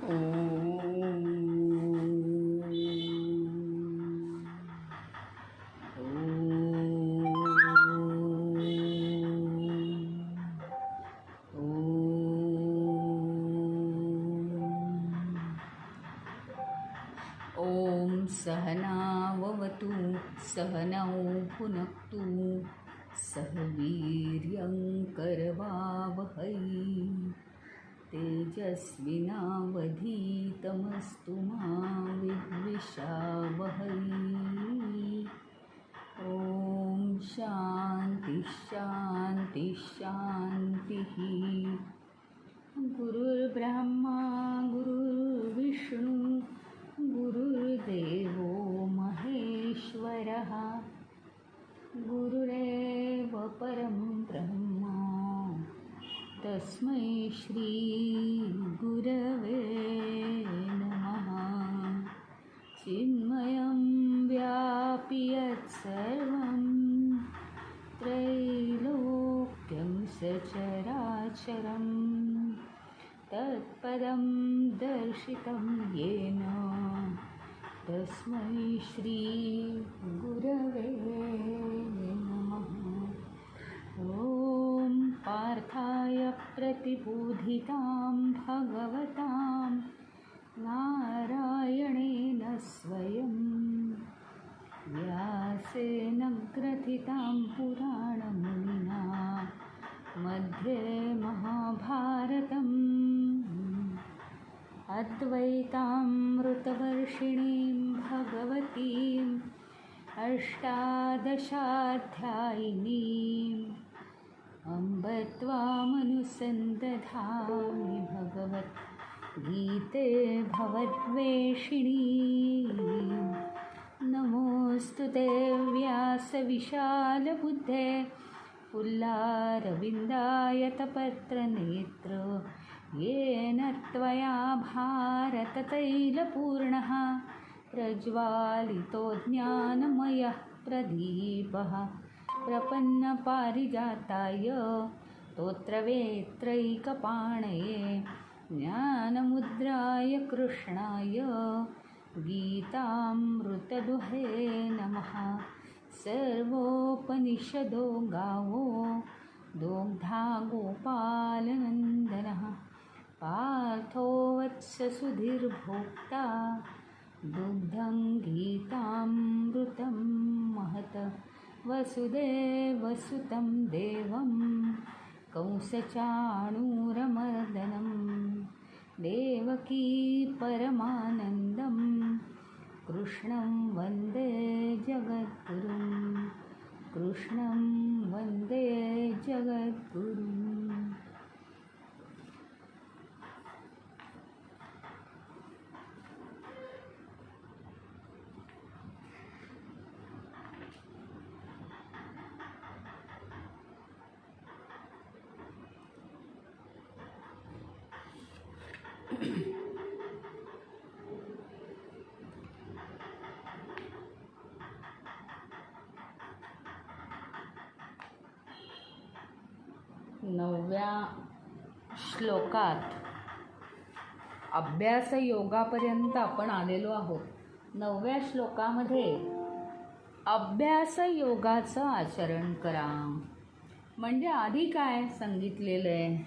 ॐ सहनाववतु सहनौ भुनक्तु सह वीर्यं करवावहै तेजस्विनावधीतमस्तु मा विद्विषावहै। ॐ शान्ति शान्ति शान्तिः। गुरुर्ब्रह्मा गुरुर्विष्णु गुरुर्देवो महेश्वरः गुरुरेव परं ब्रह्म तस्मै श्री गुरवे नमः। चिन्मयं व्यापि यत्सर्वं त्रैलोक्यं सचराचरं तत्पदं दर्शितं येन तस्मै श्री गुरवे नमः। ॐ पार्थाय प्रतिबोधितां भगवतां नारायणेन स्वयं व्यासेन ग्रथितां पुराणमुनिना मध्ये महाभारतम् अद्वैतामृतवर्षिणीं भगवतीम् अष्टादशाध्यायिनीम् अम्ब त्वामनुसन्दधामि भगवद्गीते भवद्वेषिणी। नमोऽस्तु ते व्यासविशालबुद्धे पुल्लारविन्दायतपत्रनेत्र येन त्वया भारततैलपूर्णः प्रज्वालितो ज्ञानमयः प्रदीपः प्रपन्नपारिजाताय स्तोत्रवेत्रैकपाणये ज्ञानमुद्राय कृष्णाय गीतामृतदुहे नमः। सर्वोपनिषदो गावो दोग्धा गोपालनन्दनः पार्थो वत्स सुधीर्भोक्ता दुग्धं गीतामृतं महत्। वसुदेवसुतं देवं कंसचाणूरमर्दनं देवकी परमानन्दं कृष्णं वन्दे जगद्गुरुं कृष्णं वन्दे जगद्गुरुम्। नवव्या श्लोकात अभ्यास योगापर्यंत आपण आलेलो आहोत. 9व्या श्लोकामध्ये अभ्यास योगाचं आचरण करा म्हणजे आधी काय सांगितलेलं आहे.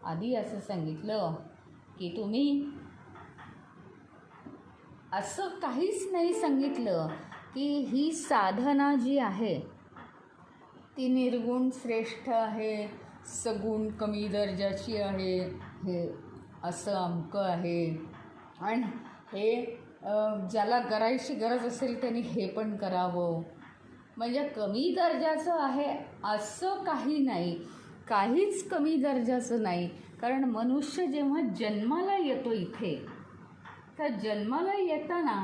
आधी असं सांगितलं की तुम्ही असं काहीच नाही सांगितलं की ही साधना जी आहे ती निर्गुण श्रेष्ठ आहे, सगुण कमी दर्जाची आहे, हे असं अमकं आहे आणि हे ज्याला करायची गरज असेल त्यांनी हे पण करावं. म्हणजे कमी दर्जाचं आहे असं काही नाही, काहीच कमी दर्जाचं नाही. कारण मनुष्य जेव्हा जन्माला येतो इथे, तर जन्माला येताना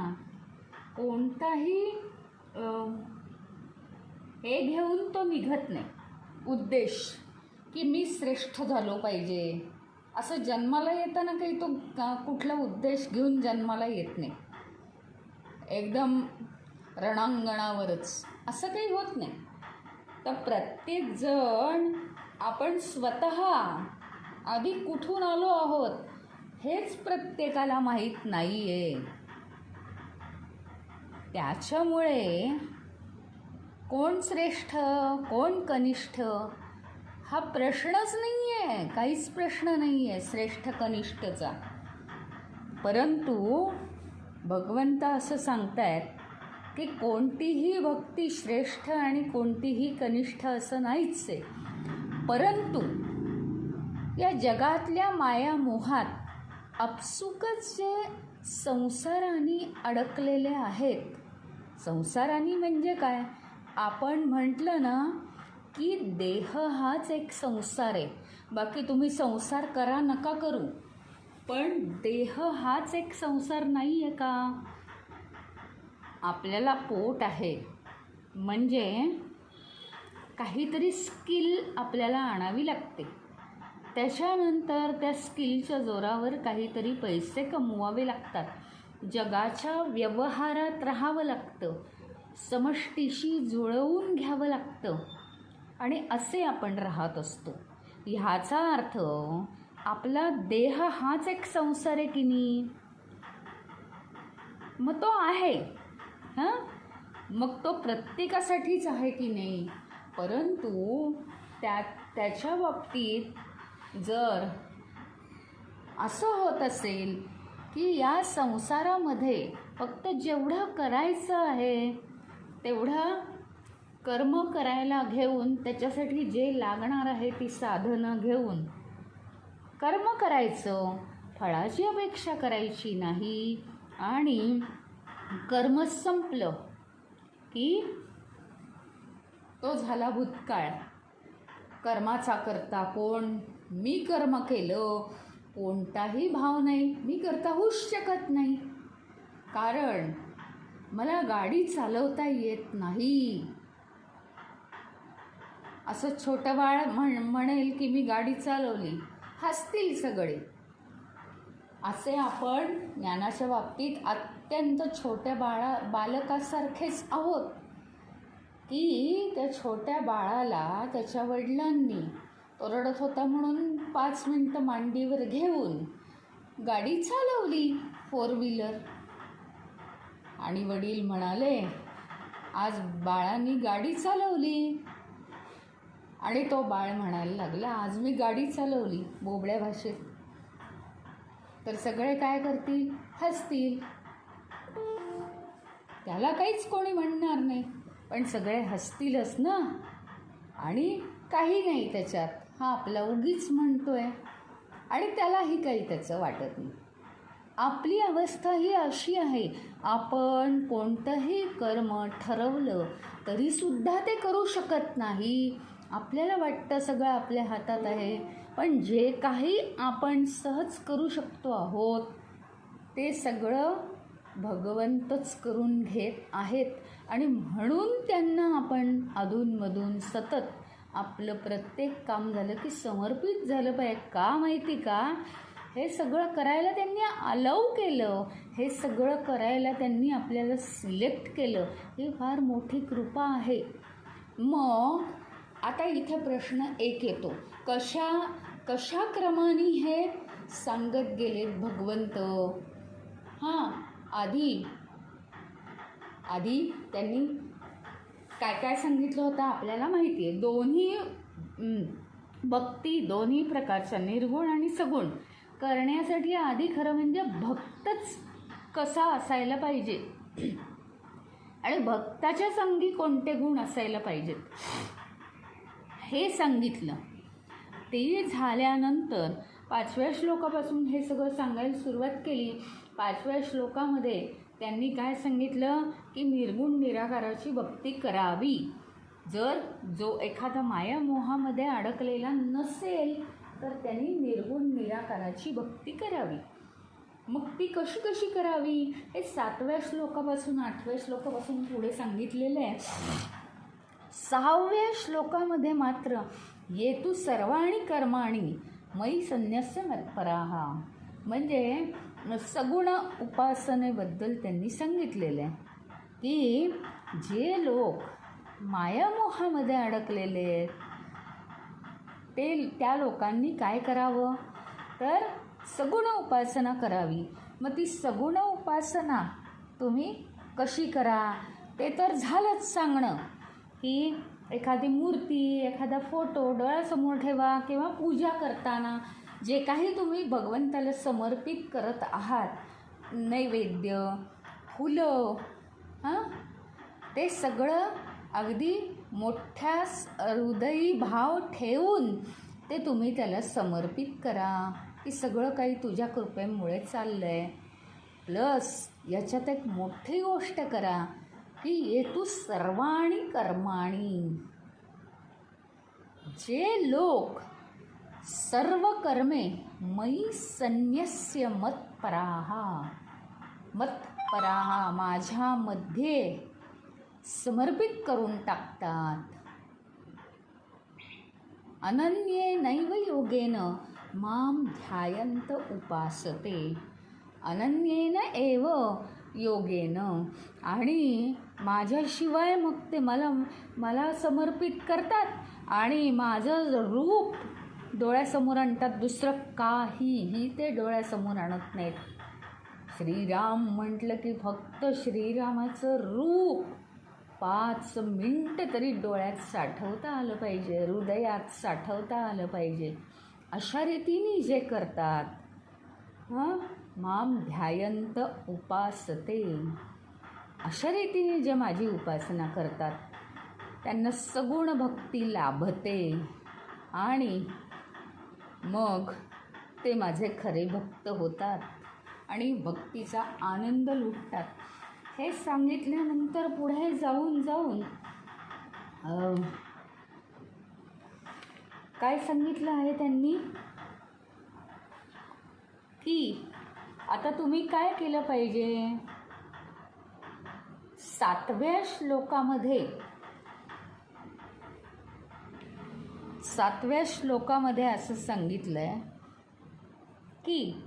कोणताही हे घेऊन तो निघत नाही उद्देश की मी श्रेष्ठ झालो पाहिजे. असं जन्माला येताना काही तो कुठला उद्देश घेऊन जन्माला येत नाही. एकदम रणांगणावरच असं काही होत नाही. तर प्रत्येकजण आपण स्वतः आधी कुठून आलो आहोत हेच प्रत्येकाला माहीत नाही आहे. त्याच्यामुळे कोण श्रेष्ठ कोण कनिष्ठ हा प्रश्नच नाही आहे, काहीच प्रश्न नाही आहे श्रेष्ठ कनिष्ठचा. परंतु भगवंत असं सांगतायत की कोणतीही भक्ती श्रेष्ठ आणि कोणतीही कनिष्ठ असं नाहीच आहे. परंतु या जगातल्या मायामोहात आपसुकच जे संसाराने अडकलेले आहेत, संसाराने म्हणजे काय, आपण म्हटलं ना की देह हाच एक संसार आहे. बाकी तुम्ही संसार करा नका करू, पण देह हाच एक संसार नाही आहे का. आपल्याला पोट आहे म्हणजे काहीतरी स्किल आपल्याला आणावी लागते, त्याच्यानंतर त्या स्किलच्या जोरावर काहीतरी पैसे कमवावे लागतात, जगाच्या व्यवहारात राहावं लागतं, समष्टीशी जुळवून घ्यावं लागतं आणि असे आपण राहत असतो. ह्याचा अर्थ आपला देह हाच एक संसार आहे की नाही. मग तो आहे, मग तो प्रत्येकासाठीच आहे की नाही. परंतु त्याच्या बाबतीत जर असं होत असेल की या संसारामध्ये फक्त जेवढं करायचं आहे तेवढं कर्म करायला घेऊन, त्याच्यासाठी जे लागणार आहे ती साधनं घेऊन कर्म करायचं, फळाची अपेक्षा करायची नाही, आणि कर्म संपलं की तो झाला भूतकाळ. कर्माचा करता कोण, मी कर्म केलं, कोणताही भाव नाही, मी करता होऊच शकत नाही, कारण मला गाडी चालवता येत नाही. असं छोटं बाळ म्हणेल की मी गाडी चालवली, हसतील सगळे. असे आपण ज्ञानाच्या बाबतीत अत्यंत छोट्या बालकासारखेच आहोत की त्या छोट्या बाळाला त्याच्या वडिलांनी तो रडत होता म्हणून 5 मिनटं मांडीवर घेऊन गाडी चालवली 4 व्हीलर, आणि वडील म्हणाले आज बाळांनी गाडी चालवली, आणि तो बाळ म्हणायला लागला आज मी गाडी चालवली बोबड्या भाषेत. तर सगळे काय करतील, हसतील, त्याला काहीच कोणी म्हणणार नाही, पण सगळे हसतीलच ना. आणि काही नाही त्याच्यात, हा आपला उगीच म्हणतोय, आणि त्यालाही काही त्याचं वाटत नाही. आपली अवस्था ही अशी आहे, आपण कोणतंही कर्म ठरवलं तरीसुद्धा ते करू शकत नाही. आपल्याला वाटतं सगळं आपल्या हातात आहे, पण जे काही आपण सहज करू शकतो आहोत ते सगळं भगवंतच करून घेत आहेत. आणि म्हणून त्यांना आपण अधूनमधून सतत आपलं प्रत्येक काम झालं की समर्पित झालं पाहिजे. का माहिती का, हे सगळं करायला त्यांनी अलाऊ केलं, हे सगळं करायला त्यांनी आपल्याला सिलेक्ट केलं, ही फार मोठी कृपा आहे. मग आता इथे प्रश्न एक येतो, कशा क्रमाने हे सांगत गेलेत भगवंत. आधी त्यांनी काय काय सांगितलं होतं आपल्याला माहिती आहे. दोन्ही भक्ती, दोन्ही प्रकारच्या निर्गुण आणि सगुण करण्यासाठी आधी खरं म्हणजे भक्तच कसा असायला पाहिजे आणि भक्ताच्या संगी कोणते गुण असायला पाहिजेत हे सांगितलं. ते झाल्यानंतर 5व्या श्लोकापासून हे सगळं सांगायला सुरुवात केली. 5व्या श्लोकामध्ये त्यांनी काय सांगितलं की निर्गुण निराकाराची भक्ती करावी. जर जो एखादा मायामोहामध्ये अडकलेला नसेल तर त्यांनी निर्गुण निराकाराची भक्ती करावी. मग ती कशी कशी करावी हे 7व्या श्लोकापासून 8व्या श्लोकापासून पुढे सांगितलेलं आहे. 6व्या श्लोकामध्ये मात्र ये तू सर्वाणी कर्माणी मयी संन्यस्य मत्पराहा, म्हणजे सगुण उपासनेबद्दल त्यांनी सांगितलेलं आहे की जे लोक मायामोहामध्ये अडकलेले आहेत त्या लोकांनी काय करावं तर सगुण उपासना करावी. मग ती सगुण उपासना तुम्ही कशी करा ते तर झालंच सांगणं, की एखादी मूर्ती, एखादा फोटो डोळ्यासमोर ठेवा किंवा पूजा करताना जे काही तुम्ही भगवंताला समर्पित करत आहात, नैवेद्य, फुलं, ते सगळं अगदी मोठ्या हृदयी भाव ठेवून ते तुम्ही त्याला समर्पित करा, की सगळं काही तुझ्या कृपेमुळे चाललं आहे. प्लस याच्यात एक मोठी गोष्ट करा की येतू सर्वाणी कर्माणी. जे लोक सर्व कर्मे मयी संन्यस्य मत्पराहा माझ्यामध्ये समर्पित करून टाकतात. अनन्येनैव योगेन माम ध्यायंत उपासते. अनन्येन एव योगेन, आणि माझ्याशिवाय मग ते मला समर्पित करतात आणि माझं रूप डोळ्यासमोर आणतात. दुसरं काहीही ते डोळ्यासमोर आणत नाहीत. श्रीराम म्हटलं की फक्त श्रीरामाचं रूप 5 मिनिटं तरी डोळ्यात साठवता आलं पाहिजे, हृदयात साठवता आलं पाहिजे. अशा रीतीने जे करतात माम ध्यायंत उपासते, अशा रीतीने जे माझी उपासना करतात त्यांना सगुण भक्ती लाभते आणि मग ते माझे खरे भक्त होतात आणि भक्तीचा आनंद लुटतात. हे सांगितल्यानंतर पुढे जाऊन काय सांगितलं आहे त्यांनी की आता तुम्ही काय केलं पाहिजे. 7व्या श्लोकामध्ये असं सांगितलंय की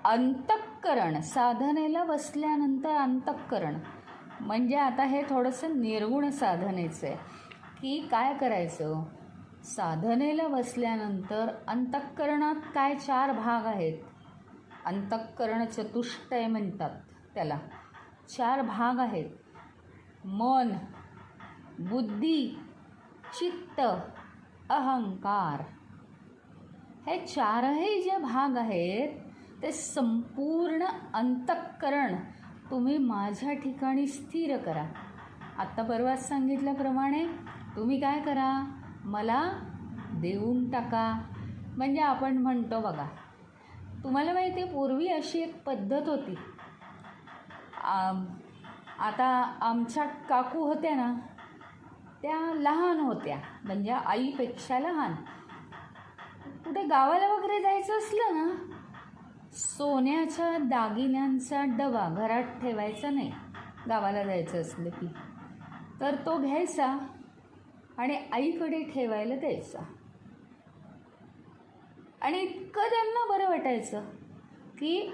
अंतःकरण, साधनेला बसल्यानंतर अंतःकरण म्हणजे आता हे थोडंसं निर्गुण साधनेचं आहे की काय करायचं. साधनेला बसल्यानंतर अंतःकरणात काय 4 भाग आहेत. अंतःकरण चतुष्टय म्हणतात त्याला. 4 भाग आहेत. मन, बुद्धी, चित्त, अहंकार. हे 4ही जे भाग आहेत ते संपूर्ण अंतःकरण तुम्ही माझ्या ठिकाणी स्थिर करा. आत्ता परवाच सांगितल्याप्रमाणे तुम्ही काय करा, मला देऊन टाका. म्हणजे आपण म्हणतो बघा, तुम्हाला माहिती आहे पूर्वी अशी एक पद्धत होती. आता आमच्या काकू होत्या ना, त्या लहान होत्या, म्हणजे आईपेक्षा लहान. कुठे गावाला वगैरे जायचं असलं ना, सोन्याच्या दागिन्यांचा डबा घरात ठेवायचा नाही. गावाला जायचं असलं की तर तो घ्यायचा आणि आईकडे ठेवायला द्यायचा. आणि इतकं त्यांना बरं वाटायचं की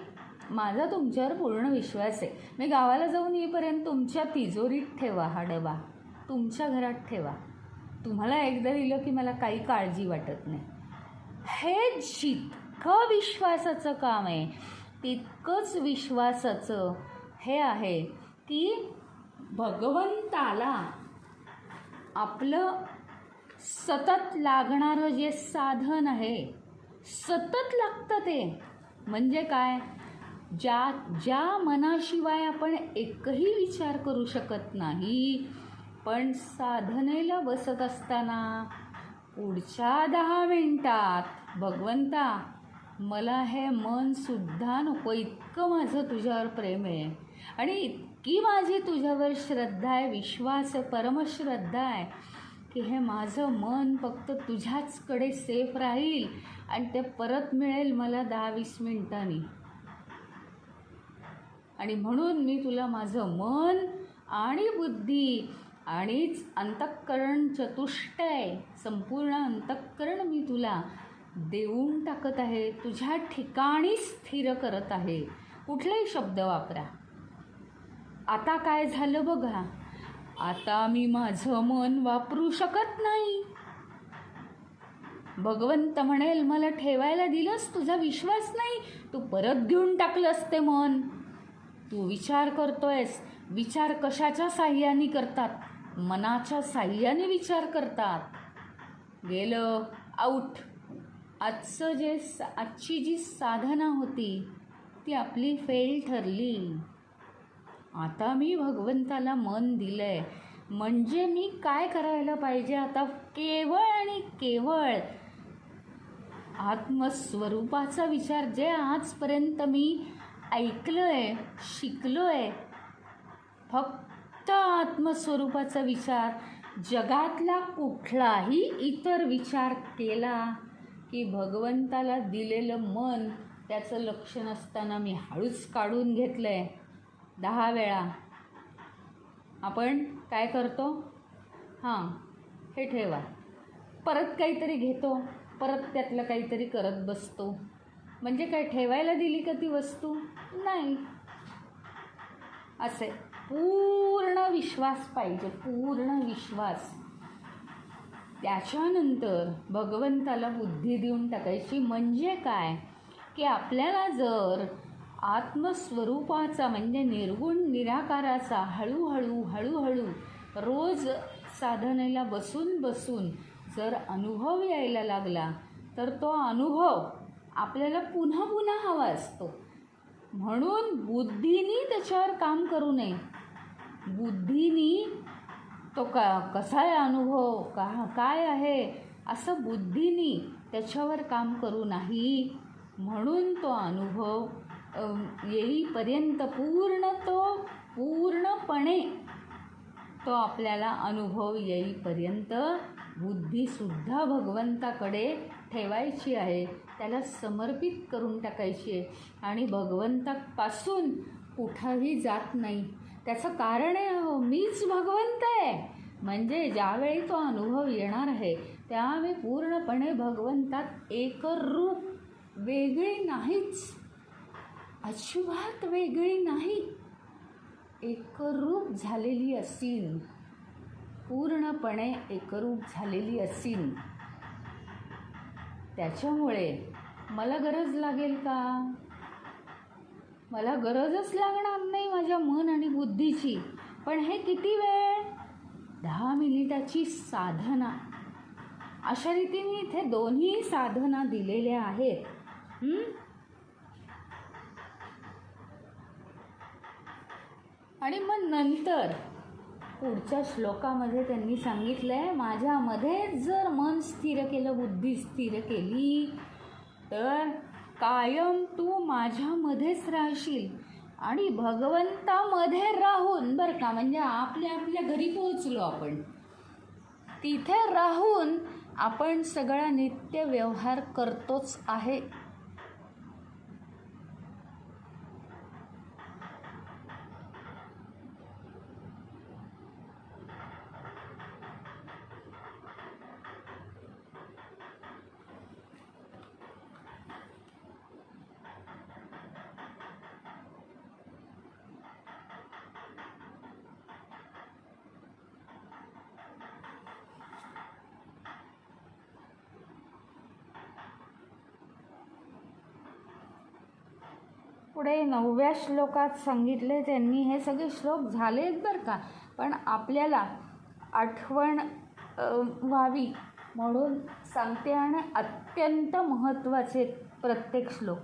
माझा तुमच्यावर पूर्ण विश्वास आहे. मी गावाला जाऊन येईपर्यंत तुमच्या तिजोरीत ठेवा हा डबा, तुमच्या घरात ठेवा. तुम्हाला एकदा दिलं की मला काही काळजी वाटत नाही. हे जितकं विश्वासाचं काम आहे तितकंच विश्वासाचं हे आहे की भगवंताला आपलं सतत लागणारं जे साधन आहे, सतत लागतं ते. म्हणजे काय, ज्या मनाशिवाय आपण एकही विचार करू शकत नाही, पण साधनेला बसत असताना पुढच्या 10 मिनिटात भगवंता मला हे मनसुद्धा नको, इतकं माझं तुझ्यावर प्रेम आहे आणि इतकी माझी तुझ्यावर श्रद्धा आहे, विश्वास आहे, परमश्रद्धा आहे की हे माझं मन फक्त तुझ्याचकडे सेफ राहील आणि ते परत मिळेल मला 10-20 मिनिटांनी. आणि म्हणून मी तुला माझं मन आणि बुद्धी आणिच अंतःकरण चतुष्टय, संपूर्ण अंतःकरण मी तुला देऊन टाकत आहे, तुझ्या ठिकाणी स्थिर करत आहे. कुठलाही शब्द वापरा. आता काय झालं बघा, आता मी माझं मन वापरू शकत नाही. भगवंत म्हणेल मला ठेवायला दिलंस, तुझा विश्वास नाही, तू परत घेऊन टाकलंस ते मन. तू विचार करतोयस. विचार कशाच्या साह्याने करतात? मनाच्या साह्याने विचार करतात. गेलं, आऊट. आजची जी साधना होती ती आपली फेल ठरली. आता मी भगवंताला मन दिलंय, म्हणजे मी काय करायला पाहिजे आता? केवळ आणि केवळ आत्मस्वरूपाचा विचार. जे आजपर्यंत मी ऐकलोय, शिकलोय, फक्त आत्मस्वरूपाचा विचार. जगातला कुठलाही इतर विचार केला की भगवंताला दिलेलं मन त्याचं लक्ष नसताना मी हळूच काढून घेतलंय 10 वेळा. आपण काय करतो? हां, हे ठेवा. परत काहीतरी घेतो, परत त्यातलं काहीतरी करत बसतो. म्हणजे काय ठेवायला दिली का ती वस्तू? नाही. असे पूर्ण विश्वास पाहिजे, पूर्ण विश्वास. त्याच्यानंतर भगवंताला बुद्धी देऊन टाकायची. म्हणजे काय की आपल्याला जर आत्मस्वरूपाचा म्हणजे निर्गुण निराकाराचा हळूहळू रोज साधनेला बसून बसून जर अनुभव यायला लागला तर तो अनुभव आपल्याला पुन्हा पुन्हा हवा असतो. म्हणून बुद्धीनी त्याच्यावर काम करू नये. बुद्धीनी तो कसा आहे अनुभव, काय आहे असं बुद्धीनी त्याच्यावर काम करू नाही. म्हणून तो अनुभव येईपर्यंत पूर्णपणे तो आपल्याला अनुभव येईपर्यंत बुद्धीसुद्धा भगवंताकडे ठेवायची आहे, त्याला समर्पित करून टाकायची आहे. आणि भगवंतापासून कुठंही जात नाही. त्याचं कारण आहे मीच भगवंत आहे. म्हणजे ज्यावेळी तो अनुभव येणार आहे त्यावेळी पूर्णपणे भगवंतात एकरूप, वेगळी नाहीच, अजिबात वेगळी नाही, एकरूप झालेली असीन, पूर्णपणे एकरूप झालेली असीन. त्याच्यामुळे मला गरज लागेल का? मला गरजच लागणार नाही माझ्या मन आणि बुद्धीची. पण हे किती वेळ? 10 मिनिटाची साधना. अशा रीतीने इथे दोन्ही साधना दिलेल्या आहेत. आणि मग नंतर पुढच्या श्लोकामध्ये त्यांनी सांगितलंय, माझ्यामध्ये जर मन स्थिर केलं, बुद्धी स्थिर केली तर कायम तू माझ्यामध्येच राहशील. आणि भगवंतामध्ये राहून, बरं का, म्हणजे आपल्या घरी पोहोचलो आपण, तिथे राहून आपण सगळा नित्य व्यवहार करतोच आहे. पुढे 9व्या श्लोकात सांगितले त्यांनी. हे सगळे श्लोक झालेत बरं का, पण आपल्याला आठवण व्हावी म्हणून सांगते. आणि अत्यंत महत्त्वाचे प्रत्येक श्लोक.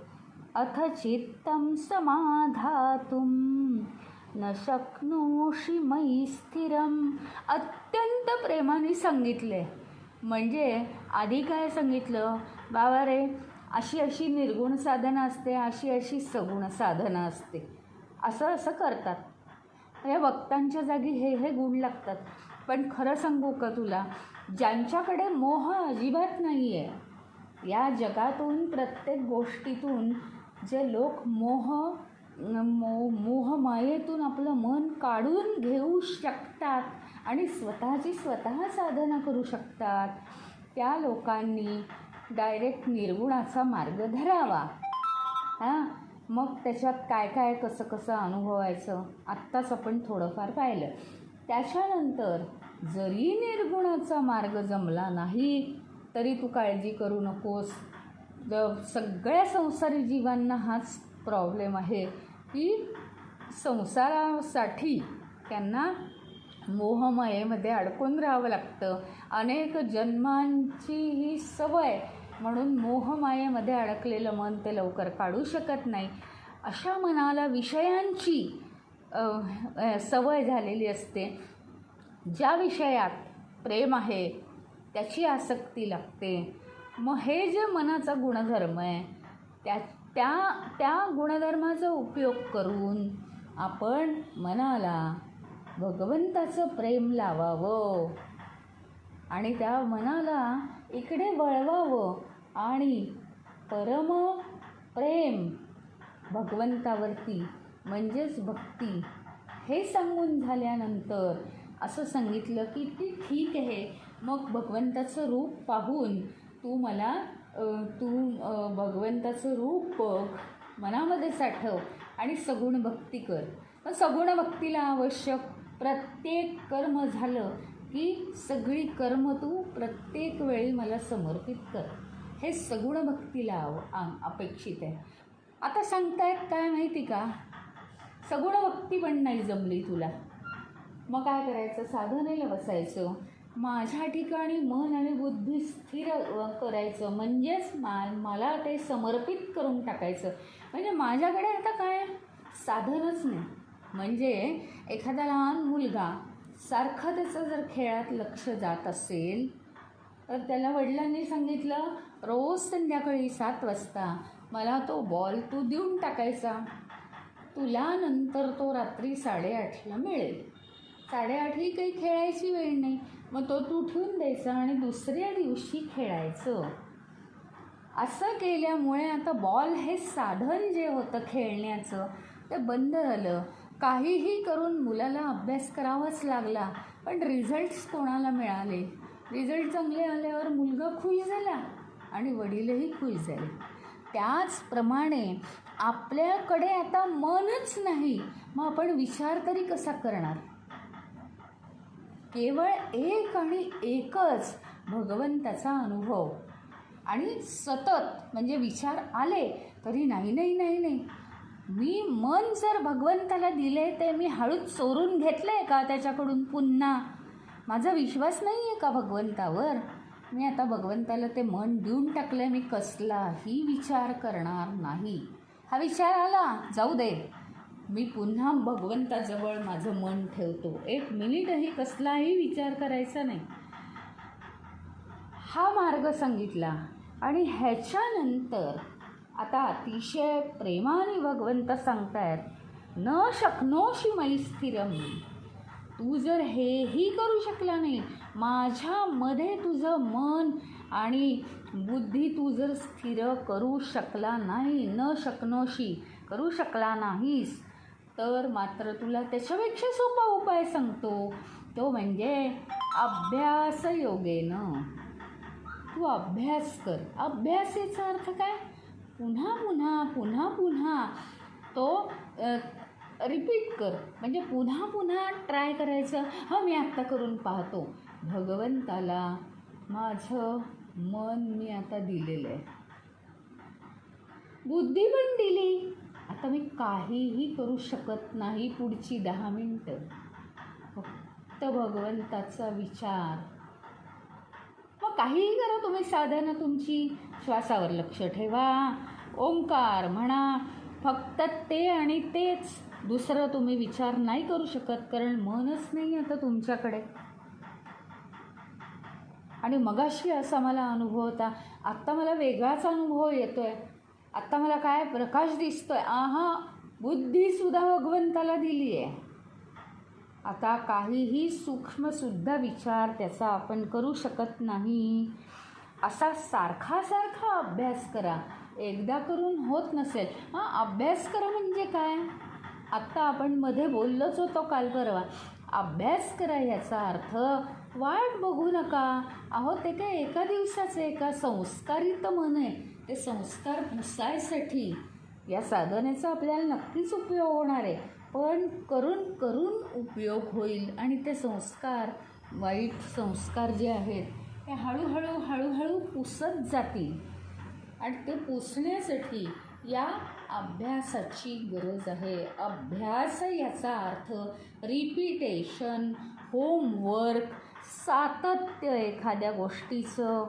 अथ चित्तं समाधातुं न शक्नोषि मयि स्थिरम्. अत्यंत प्रेमाने सांगितले. म्हणजे आधी काय सांगितलं? बाबा रे, अशी निर्गुण साधना असते, अशी सगुण साधना असते, असं करतात. हे भक्तांच्या जागी हे गुण लागतात. पण खरं सांगू का तुला, ज्यांच्याकडे मोह अजिबात नाही आहे, या जगातून प्रत्येक गोष्टीतून जे लोक मोहमायेतून आपलं मन काढून घेऊ शकतात आणि स्वतःची साधना करू शकतात, त्या लोकांनी डायरेक्ट निर्गुणाचा मार्ग धरावा. मग त्याच्यात काय कसं अनुभवायचं आत्ताच आपण थोडंफार पाहिलं. त्याच्यानंतर जरी निर्गुणाचा मार्ग जमला नाही तरी तू काळजी करू नकोस. सगळ्या संसारी जीवांना हाच प्रॉब्लेम आहे की संसारासाठी त्यांना मोहमायेमध्ये अडकून राहावं लागतं. अनेक जन्मांची ही सवय म्हणून मोहमायेमध्ये अडकलेलं मन ते लवकर काढू शकत नाही. अशा मनाला विषयांची सवय झालेली असते. ज्या विषयात प्रेम आहे त्याची आसक्ती लागते. मग हे जे मनाचा गुणधर्म आहे त्या गुणधर्माचा उपयोग करून आपण मनाला भगवंताचं प्रेम लावावं आणि त्या मनाला इकडे वळवावं आणि परम प्रेम भगवंतावरती म्हणजेच भक्ती हे सांगून झाल्यानंतर असं सांगितलं की ती ठीक आहे. मग भगवंताचं रूप पाहून तू भगवंताचं रूप बघ, मनामध्ये साठव आणि सगुण भक्ती कर. पण सगुण भक्तीला आवश्यक प्रत्येक कर्म झालं की सगळी कर्म तू प्रत्येक वेळी मला समर्पित कर. हे सगुण भक्तीला अपेक्षित आहे. आता सांगतायत काय माहिती का, सगुण भक्ती पण नाही जमली तुला, मग काय करायचं, साधनेला बसायचं, माझ्या ठिकाणी मन आणि बुद्धी स्थिर करायचं, म्हणजेच मला ते समर्पित करून टाकायचं. म्हणजे माझ्याकडे आता काय साधनच नाही. म्हणजे एखादा लहान मुलगा सारखं त्याचं जर खेळात लक्ष जात असेल तर त्याला वडिलांनी सांगितलं रोज संध्याकाळी 7 वाजता मला तो बॉल तू देऊन टाकायचा, तुला नंतर तो रात्री 8:30ला मिळेल. 8:30 ही काही खेळायची वेळ नाही, मग तो तू ठेवून द्यायचा आणि दुसऱ्या दिवशी खेळायचं. असं केल्यामुळे आता बॉल हे साधन जे होतं खेळण्याचं ते बंद झालं. काहीही करून मुलाला अभ्यास करावाच लागला, पण रिझल्ट्स कोणाला मिळाले. रिझल्ट चांगले आल्यावर मुलगा खुश झाला आणि वडीलही खुश झाले. त्याचप्रमाणे आपल्याकडे आता मनच नाही, मग आपण विचार तरी कसा करणार. केवळ एक आणि एकच भगवंताचा अनुभव आणि सतत म्हणजे विचार आले तरी नाही मी मन जर भगवंताला दिले ते मी हळूच चोरून घेतले का त्याच्याकडून पुन्हा, माझा विश्वास नाही आहे का भगवंतावर, मी आता भगवंताला ते मन देऊन टाकलं, मी कसलाही विचार करणार नाही. हा विचार आला जाऊ दे, मी पुन्हा भगवंताजवळ माझं मन ठेवतो, 1 मिनिटही कसलाही विचार करायचा नाही. हा मार्ग सांगितला. आणि ह्याच्यानंतर आता अतिशय प्रेमाने भगवंत सांगतायत, न शक्नोषि मयि स्थिरम, तू जर हेही करू शकला नाही, माझ्यामध्ये तुझं मन आणि बुद्धी तू जर स्थिर करू शकला नाही, न शक्नोषि करू शकला नाहीस, तर मात्र तुला त्याच्यापेक्षा सोपा उपाय सांगतो, तो म्हणजे अभ्यास योगेनं. तू अभ्यास कर. अभ्यासाचा अर्थ काय, पुन्हा पुन्हा तो रिपीट कर, म्हणजे पुन्हा ट्राय करायचं. मी आत्ता करून पाहतो, भगवंताला माझं मन मी आता दिलेलं आहे, बुद्धी पण दिली, आता मी काहीही करू शकत नाही पुढची 10 मिनिटं, फक्त भगवंताचा विचार. मग काहीही करा तुम्ही, साधना तुमची, श्वासावर लक्ष ठेवा, ओंकार म्हणा, फक्त ते आणि तेच, दुसरं तुम्ही विचार नाही करू शकत, कारण मनच नाही आता तुमच्याकडे. आणि मगाशी असा मला अनुभव होता, आत्ता मला वेगळाच अनुभव येतो आहे. आत्ता मला काय प्रकाश दिसतो आहे, बुद्धीसुद्धा भगवंताला दिली आहे. आता काहीही सूक्ष्मसुद्धा विचार त्याचा आपण करू शकत नाही. असा सारखा अभ्यास करा. एकदा करून होत नसेल, अभ्यास करा म्हणजे काय, आत्ता आपण मध्ये बोललोच होतो काल परवा, अभ्यास करा याचा अर्थ वाट बघू नका. ते काय एका दिवसाचं, एका संस्कारित मन आहे, ते संस्कार पुसायसाठी या साधनेचा आपल्याला नक्कीच उपयोग होणार आहे, पण करून उपयोग होईल आणि ते संस्कार, वाईट संस्कार जे आहेत हे हळूहळू हळूहळू पुसत जातील. आणि ते पुसण्यासाठी या अभ्यासाची गरज आहे. अभ्यास याचा अर्थ रिपिटेशन, होमवर्क, सातत्य एखाद्या गोष्टीचं.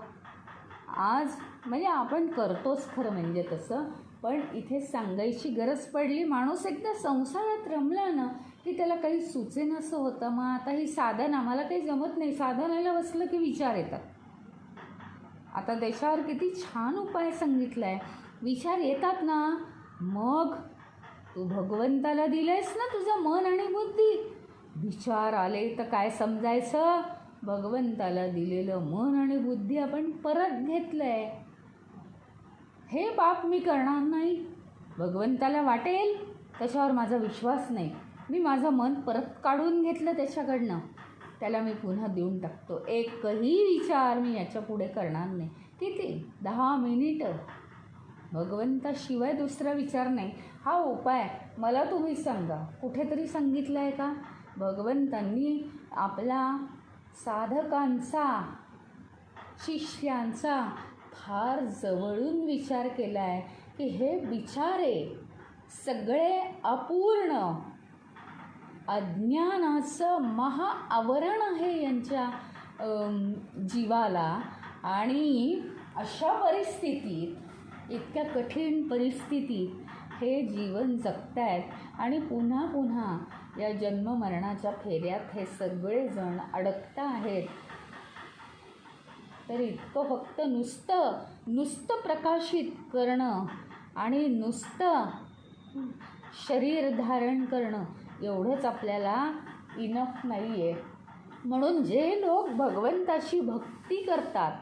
आज म्हणजे आपण करतोच खरं म्हणजे तसं, पण इथे सांगायची गरज पडली. माणूस एकदा संसारात रमला ना की त्याला काही सुचेनासं होतं. मग आता ही साधना मला काही जमत नाही, साधनाला बसलं की विचार येतात. आता त्याच्यावर किती छान उपाय सांगितला आहे. विचार येतात ना, मग तू भगवंताला दिलंयस ना तुझं मन आणि बुद्धी. विचार आले तर काय समजायचं, भगवंताला दिलेलं मन आणि बुद्धी आपण परत घेतलं आहे. हे पाप मी करणार नाही. भगवंताला वाटेल त्याच्यावर माझा विश्वास नाही, मी माझं मन परत काढून घेतलं त्याच्याकडनं, त्याला मी पुन्हा देऊन टाकतो. एकही विचार मी याच्या पुढे करणार नाही. किती 10 मिनिटं भगवंताशिवाय दुसरा विचार नाही. हा उपाय मला तुम्ही सांगा, कुठेतरी सांगितला आहे का? भगवंतांनी आपला साधकांचा, शिष्यांचा फार जवळून विचार केला आहे की हे बिचारे सगळे अपूर्ण अज्ञानाचं महाआवरण आहे यांच्या जीवाला. आणि अशा परिस्थितीत, इतक्या कठीण परिस्थितीत हे जीवन जगतायत आणि पुन्हा पुन्हा या जन्ममरणाच्या फेऱ्यात हे सगळेजण अडकता आहेत. तर इतकं फक्त नुसतं प्रकाशित करणं आणि नुसतं शरीर धारण करणं एवढंच आपल्याला इनफ नाही आहे. म्हणून जे लोक भगवंताची भक्ती करतात,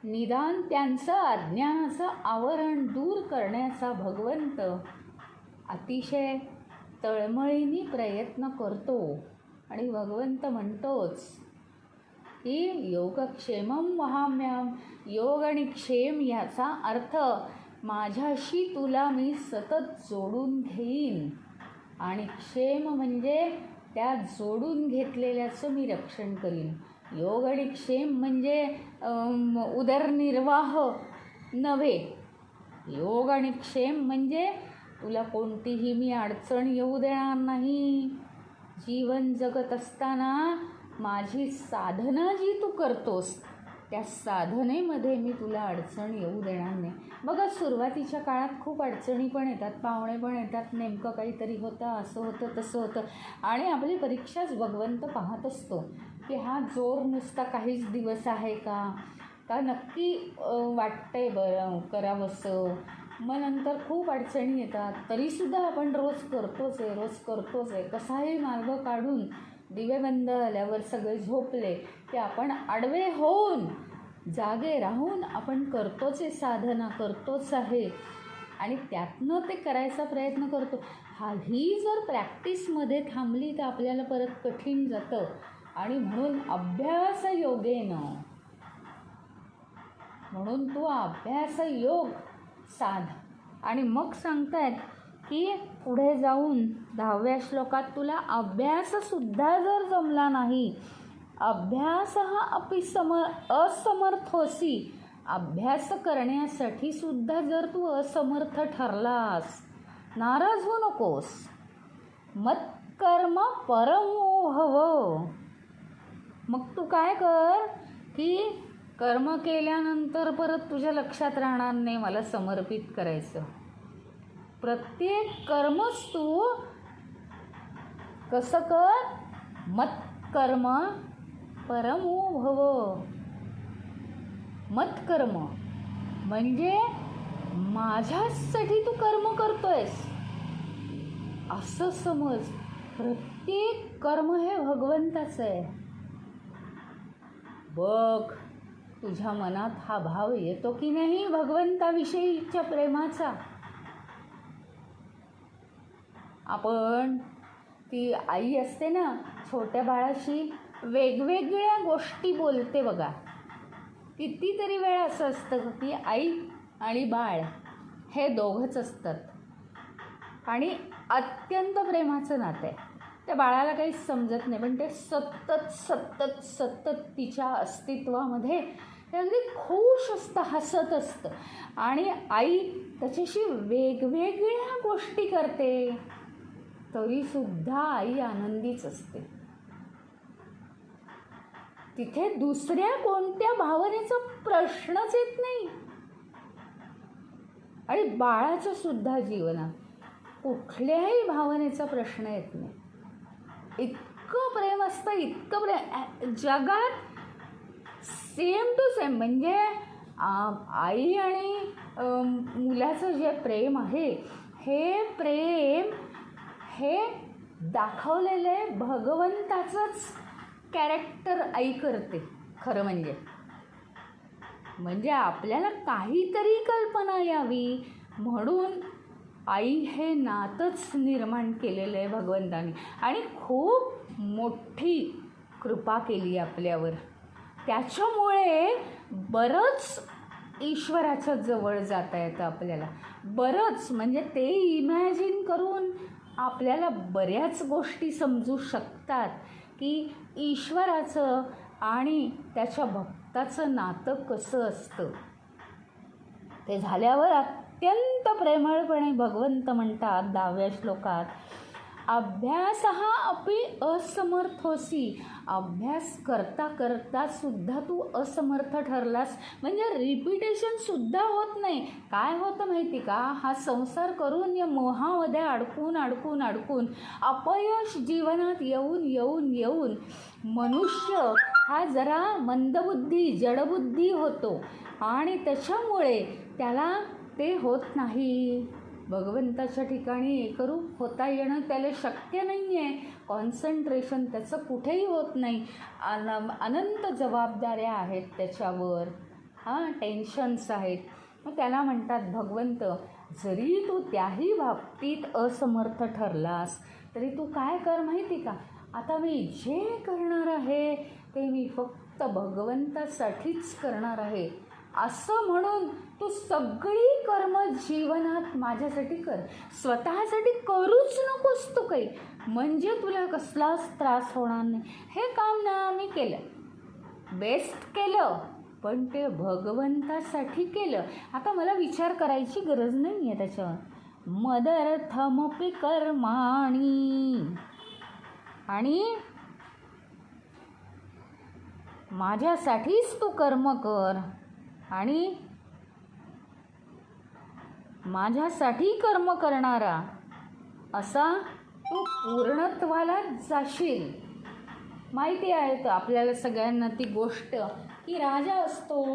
निदान त्यांचं अज्ञानाचं आवरण दूर करण्याचा भगवंत अतिशय तळमळीने प्रयत्न करतो. आणि भगवंत म्हणतोच की योगक्षेमं वहाम्यहम्. योग आणि क्षेम याचा अर्थ माझ्याशी तुला मी सतत जोडून घेईन. आणि क्षेम म्हणजे त्या जोडून घेतलेल्याचं मी रक्षण करीन. योग आणि क्षेम म्हणजे उदरनिर्वाह नव्हे. योग आणि क्षेम म्हणजे तुला कोणतीही मी अडचण येऊ देणार नाही. जीवन जगत असताना माझी साधना जी तू करतोस त्या साधनेमध्ये मी तुला अडचण येऊ देणार नाही. बघा, सुरुवातीच्या काळात खूप अडचणी पण येतात, पाहुणे पण येतात, नेमकं काहीतरी होतं, असं होतं तसं होतं. आणि आपली परीक्षाच भगवंत पाहत असतो की हा जोर नुसता काहीच दिवस आहे का नक्की वाटतंय बरं करावंसं. मग नंतर खूप अडचणी येतात, तरीसुद्धा आपण रोज करतोच आहे. कसाही मार्ग काढून दिवे बंद झाल्यावर सगळे झोपले की आपण आडवे होऊन जागे राहून आपण करतोच आहे, साधना करतोच आहे. आणि त्यातनं ते करायचा प्रयत्न करतो. ही जर प्रॅक्टिसमध्ये थांबली तर आपल्याला परत कठीण जातं. आणि म्हणून अभ्यास योगेनं, म्हणून तू अभ्यास योग साध. आणि मग सांगतायत की पुढे जाऊन 10व्या श्लोकात तुला अभ्याससुद्धा जर जमला नाही, अभ्यास हा असमर्थोसी, अभ्यास करण्यासाठी सुद्धा जर तू असमर्थ ठरलास, नाराज होऊ नकोस. मत्कर्म परमो भव. मग तू काय कर की कर्म केल्यानंतर परत तुझ्या लक्षात राहणार नाही मला समर्पित करायचं. प्रत्येक कर्मच तू कसं कर, मत्कर्म परमो भव. मत्कर्म म्हणजे माझ्यासाठी तू कर्म करतोयस असं समज. प्रत्येक कर्म हे भगवंताचं आहे. बघ तुझ्या मनात हा भाव येतो की नाही भगवंताविषयीच्या प्रेमाचा. आपण ती आई असते ना, छोट्या बाळाशी वेगवेगळ्या गोष्टी बोलते बघा. कितीतरी वेळा असं असतं की आई आणि बाळ हे दोघंच असतात आणि अत्यंत प्रेमाचं नातं आहे. त्या बाळाला काही समजत नाही, पण ते सतत सतत सतत तिच्या अस्तित्वामध्ये ते अगदी खुश असतं, हसत असतं. आणि आई त्याच्याशी वेगवेगळ्या गोष्टी करते, तरीसुद्धा आई आनंदीच असते. तिथे दुसऱ्या कोणत्या भावनेचा प्रश्नच येत नाही. आणि बाळाचं सुद्धा जीवनात कुठल्याही भावनेचा प्रश्न येत नाही. इतकं प्रेम असतं, इतकं प्रेम जगात सेम टू सेम. म्हणजे आई आणि मुलाचं जे प्रेम आहे, हे प्रेम हे दाखवलेलं आहे भगवंताचंच कॅरेक्टर आई करते खरं म्हणजे आपल्याला काहीतरी कल्पना यावी म्हणून आई हे नातंच निर्माण केलेलं आहे भगवंताने. आणि खूप मोठी कृपा केली आपल्यावर. त्याच्यामुळे बरंच ईश्वराच्या जवळ जाता येतं आपल्याला. बरंच म्हणजे ते इमॅजिन करून आपल्याला बऱ्याच गोष्टी समजू शकतात की ईश्वराचं आणि त्याच्या भक्ताचं नातं कसं असतं. ते झाल्यावर अत्यंत प्रेमळपणे भगवंत म्हणतात 10व्या श्लोकात, अभ्यासः अपि असमर्थोसी. अभ्यास करता करता सुद्धा तू असमर्थ ठरलास. म्हणजे रिपिटेशन सुद्धा होत नाही. काय होतं माहिती का, हा संसार करून या मोहामध्ये अडकून अडकून अडकून अपयश जीवनात येऊन येऊन येऊन मनुष्य हा जरा मंदबुद्धी जडबुद्धी होतो आणि त्याच्यामुळे त्याला ते होत नाही. भगवंताच्या ठिकाणी एकरूप होता येणं त्याला शक्य नाही आहे. कॉन्सन्ट्रेशन त्याचं कुठेही होत नाही. अनंत जबाबदाऱ्या आहेत त्याच्यावर, टेन्शन्स आहेत. मग त्याला म्हणतात भगवंत, जरी तू त्याही बाबतीत असमर्थ ठरलास तरी तू काय कर माहिती का, आता मी जे करणार आहे ते मी फक्त भगवंतासाठीच करणार आहे असं म्हणून तू सगळी कर्म जीवनात माझ्यासाठी कर. स्वतःसाठी करूच नकोस तू काही, म्हणजे तुला कसलाच त्रास होणार नाही. हे काम ना मी केलं, बेस्ट केलं, पण ते भगवंतासाठी केलं. आता मला विचार करायची गरज नाही आहे त्याच्यावर. मदर्थमपि कर्माणि, आणि माझ्यासाठीच तू कर्म कर आणि माझ्यासाठी कर्म करणारा असा तू पूर्णत्वाला जाशील. माहिती आहे का आपल्याला सगळ्यांना ती गोष्ट की राजा असतो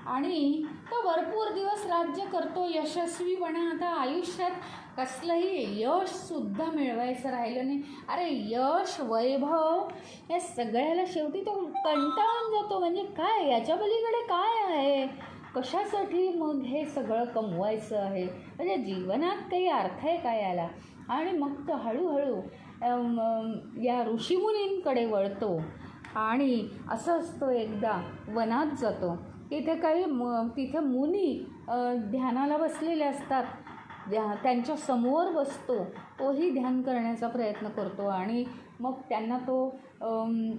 आणि तो भरपूर दिवस राज्य करतो यशस्वीपणे. आता आयुष्यात कसलंही यशसुद्धा मिळवायचं राहिलं नाही. अरे यश वैभव या सगळ्याला शेवटी तो कंटाळून जातो. म्हणजे काय याच्या पलीकडे काय आहे, कशासाठी मग हे सगळं कमवायचं आहे, म्हणजे जीवनात काही अर्थ आहे का याला. आणि मग तो हळूहळू या ऋषीमुनींकडे वळतो आणि असं असतं एकदा वनात जातो. तिथे काही तिथे मुनी ध्यानाला बसलेले असतात. त्यांच्या समोर बसतो, तोही ध्यान करण्याचा प्रयत्न करतो आणि मग त्यांना तो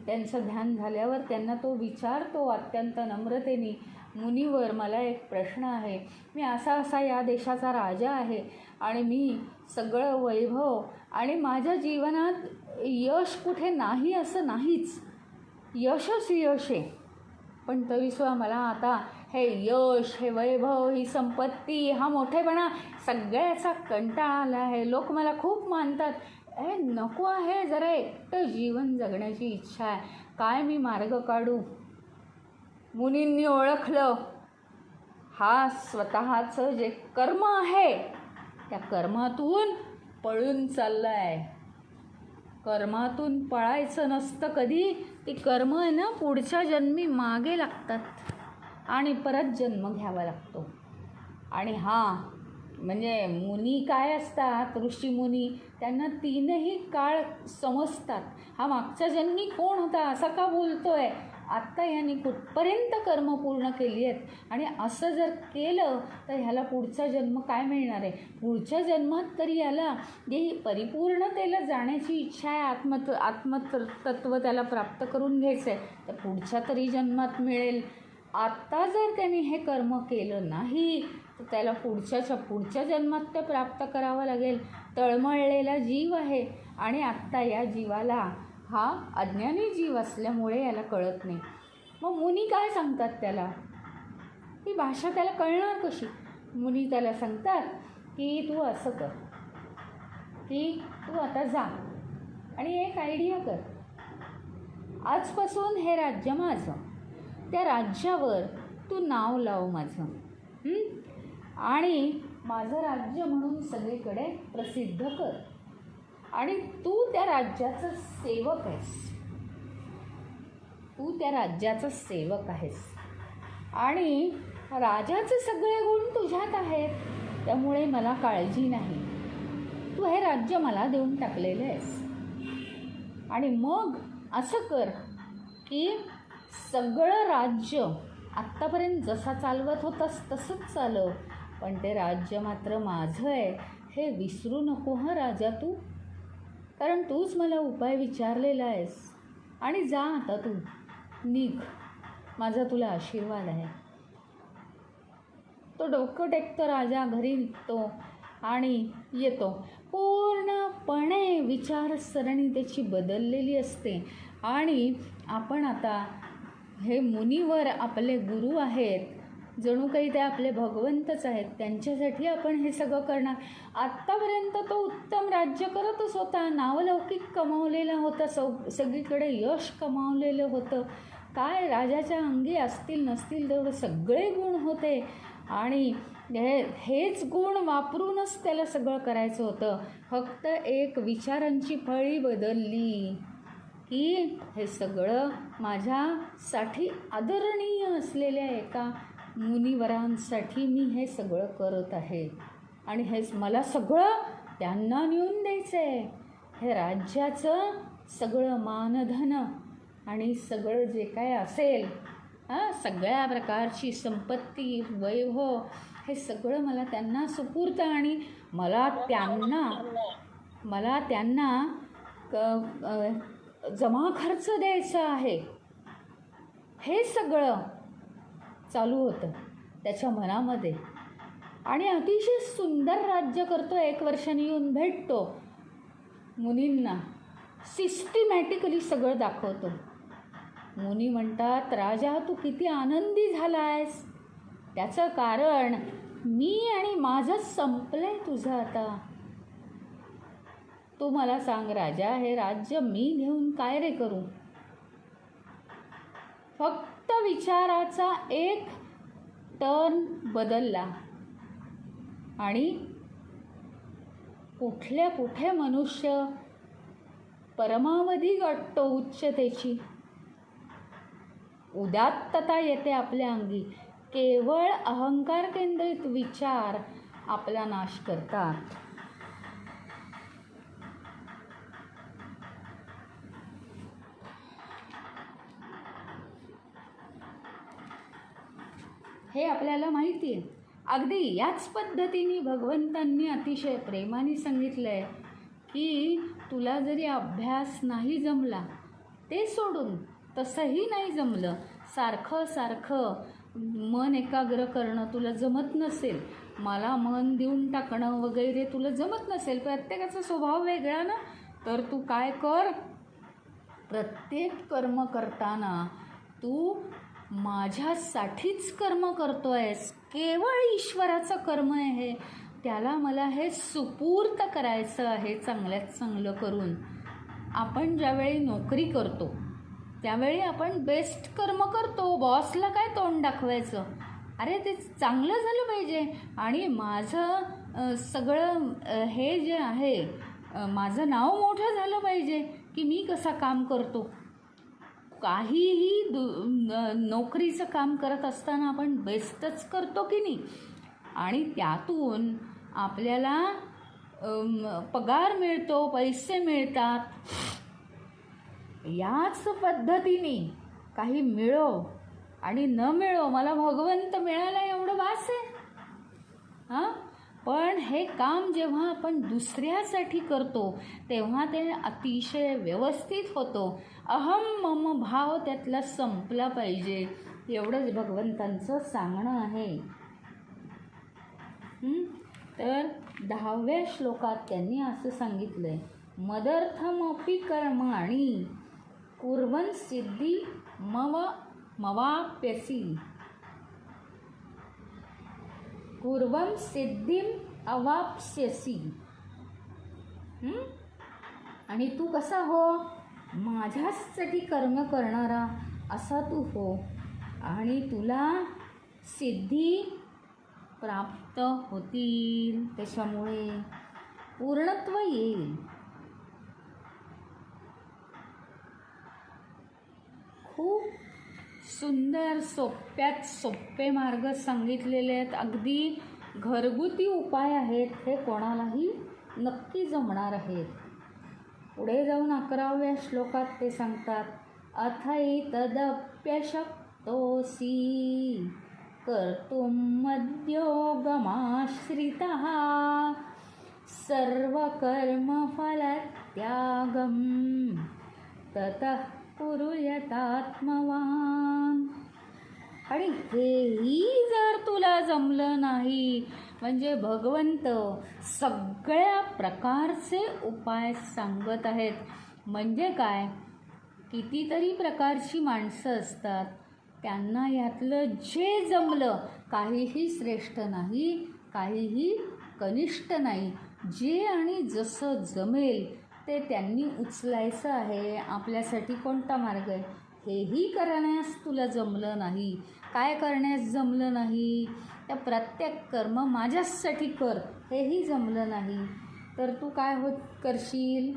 त्यांचं ध्यान झाल्यावर त्यांना तो विचारतो अत्यंत नम्रतेने, मुनीवर मला एक प्रश्न आहे. मी असा असा या देशाचा राजा आहे आणि मी सगळं वैभव आणि माझ्या जीवनात यश कुठे नाही असं नाहीच, यशच यश आहे, पण तरीसुद्धा मला आता हे यश, हे वैभव, ही संपत्ती, हा मोठेपणा सगळ्याचा कंटाळा आला आहे. लोक मला खूप मानतात, नको आहे, जरा एकटं जीवन जगण्याची इच्छा आहे, काय मी मार्ग काढू. मुनींनी ओळखलं हा स्वतःचं जे कर्म आहे त्या कर्मातून पळून चालला आहे. कर्मातून पळायचं नसतं कधी. ती कर्म आहे ना पुढच्या जन्मी मागे लागतात आणि परत जन्म घ्यावा लागतो. आणि म्हणजे मुनी काय असतात, ऋषीमुनी, त्यांना तीनही काळ समजतात. हा मागच्या जन्मी कोण होता, असा का बोलतोय, आत्ता यांनी कुठपर्यंत कर्म पूर्ण केली आहेत आणि असं जर केलं तर ह्याला पुढचा जन्म काय मिळणार आहे, पुढच्या जन्मात तरी याला ही परिपूर्णतेला जाण्याची इच्छा आहे, आत्मतत्व त्याला प्राप्त करून घ्यायचं आहे, तर पुढच्या तरी जन्मात मिळेल. आत्ता जर त्यांनी हे कर्म केलं नाही तर त्याला पुढच्या जन्मात ते प्राप्त करावं लागेल. तळमळलेला जीव आहे आणि आत्ता या जीवाला हा अज्ञानी जीव असल्यामुळे याला कळत नाही. मग मुनी काय सांगतात त्याला, ही भाषा त्याला कळणार कशी? मुनी त्याला सांगतात की तू असं कर, की तू आता जा आणि एक आयडिया कर. आजपासून हे राज्य माझं, त्या राज्यावर तू नाव लाव माझं, आणि माझं राज्य म्हणून सगळीकडे प्रसिद्ध कर. आणि तू त्या राज्याचा सेवक आहेस, तू त्या राज्याचा सेवक आहेस आणि राजाचे सगळे गुण तुझ्यात आहेत, त्यामुळे मला काळजी नाही. तू हे राज्य मला देऊन टाकलेलं आहेस. आणि मग असं कर की सगळं राज्य आत्तापर्यंत जसा चालवत होतास तसंच चालव, पण ते राज्य मात्र माझं आहे हे विसरू नको हं राजा तू, कारण तूच मला उपाय विचारलेला आहेस. आणि जा आता तू निघ, माझा तुला आशीर्वाद आहे. तो डोकं टेकतो, राजा घरी निघतो आणि येतो. पूर्णपणे विचारसरणी त्याची बदललेली असते. आणि आपण आता हे मुनीवर आपले गुरु आहेत, जणू काही ते आपले भगवंतच आहेत, त्यांच्यासाठी आपण हे सगळं करणार. आत्तापर्यंत तो उत्तम राज्य करतच होता, नावलौकिक कमावलेला होता, सगळीकडे यश कमावलेलं होतं. काय राजाच्या अंगी असतील नसतील तेवढे सगळे गुण होते आणि हेच गुण वापरूनच त्याला सगळं करायचं होतं. फक्त एक विचारांची फळी बदलली की हे सगळं माझ्यासाठी आदरणीय असलेल्या एका मुनिवरांसाठी मी हे सगळं करत आहे आणि हेच मला सगळं त्यांना नेऊन द्यायचं आहे. हे राज्याचं सगळं मानधन आणि सगळं जे काय असेल, सगळ्या प्रकारची संपत्ती वैभव हे सगळं मला त्यांना सुपूर्त आणि मला त्यांना जमा खर्च द्यायचा आहे. हे सगळं चालू होतं त्याच्या मनामध्ये आणि अतिशय सुंदर राज्य करतो. 1 वर्षांनी येऊन भेटतो मुनींना, सिस्टमॅटिकली सगळं दाखवतो. मुनी म्हणतात, राजा तू किती आनंदी झाला आहेस, त्याचं कारण मी आणि माझं संपलंय तुझं. आता तू मला सांग राजा, हे राज्य मी घेऊन काय रे करू? फक्त विचाराचा एक टर्न बदलला आणि कुठे मनुष्य परमावधी गाठतो उच्चतेची, उदात्तता येते आपल्या अंगी. केवळ अहंकार केंद्रित विचार आपला नाश करतात. हे आपल्याला माहिती आहे. अगदी याच पद्धतीने भगवंतांनी अतिशय प्रेमाने सांगितलं आहे की तुला जरी अभ्यास नाही जमला, ते सोडून तसंही नाही जमलं, सारखं मन एकाग्र करणं तुला जमत नसेल, मला मन देऊन टाकणं वगैरे तुला जमत नसेल, प्रत्येकाचा स्वभाव वेगळा ना, तर तू काय कर, प्रत्येक कर्म करताना तू माझ्यासाठीच कर्म करतो आहेस, केवळ ईश्वराचं कर्म आहे, त्याला मला हे सुपूर्त करायचं आहे चांगल्यात चांगलं करून. आपण ज्यावेळी नोकरी करतो त्यावेळी आपण बेस्ट कर्म करतो. बॉसला काय तोंड दाखवायचं, अरे ते चांगलं झालं पाहिजे आणि माझं सगळं हे जे आहे, माझं नाव मोठं झालं पाहिजे की मी कसा काम करतो. काहीही नोकरीचं काम करत असताना आपण बेस्टच करतो की नाही, आणि त्यातून आपल्याला पगार मिळतो, पैसे मिळतात. याच पद्धतीने काही मिळो आणि न मिळो, मला भगवंत मिळाला एवढं वास आहे. हां, पण हे काम जेव्हा आपण दुसऱ्यासाठी करतो तेव्हा ते अतिशय व्यवस्थित होतो. अहम मम भाव त्यातला संपला पाहिजे, एवढंच भगवंतांचं सांगणं आहे. तर 10व्या श्लोकात त्यांनी असं सांगितलंय, मदर्थमपि कर्माणि कुर्वन् सिद्धी मवाप्यसि, कुर्वन् सिद्धिम अवाप्स्यसि. आणि तू कसा हो, माझ्यासाठी कर्म करणारा असा तू हो आणि तुला सिद्धी प्राप्त होतील, त्याच्यामुळे पूर्णत्व येईल. खूप सुंदर सोप्यात सोपे मार्ग सांगितलेले आहेत. अगदी घरगुती उपाय आहेत, हे कोणालाही नक्की जमणार आहेत. पुढे जाऊन 11व्या श्लोकात ते सांगतात, अथैतदप्यशक्तोऽसि कर्तुं मद्योगमाश्रितः सर्वकर्मफलत्यागं ततः कुरु यतात्मवान्. आणि हेही जर तुला जमलं नाही, म्हणजे भगवंत सगळ्या प्रकारचे उपाय सांगत आहेत. म्हणजे काय, कितीतरी प्रकारची माणसं असतात, त्यांना यातलं जे जमलं, काहीही श्रेष्ठ नाही, काहीही कनिष्ठ नाही, जे आणि जसं जमेल ते त्यांनी उचलायचं आहे. आपल्यासाठी कोणता मार्ग आहे, हेही करण्यास तुला जमलं नाही. काय करण्यास जमलं नाही, त्या प्रत्येक कर्म माझ्यासाठी कर, हेही जमलं नाही, तर तू काय करशील,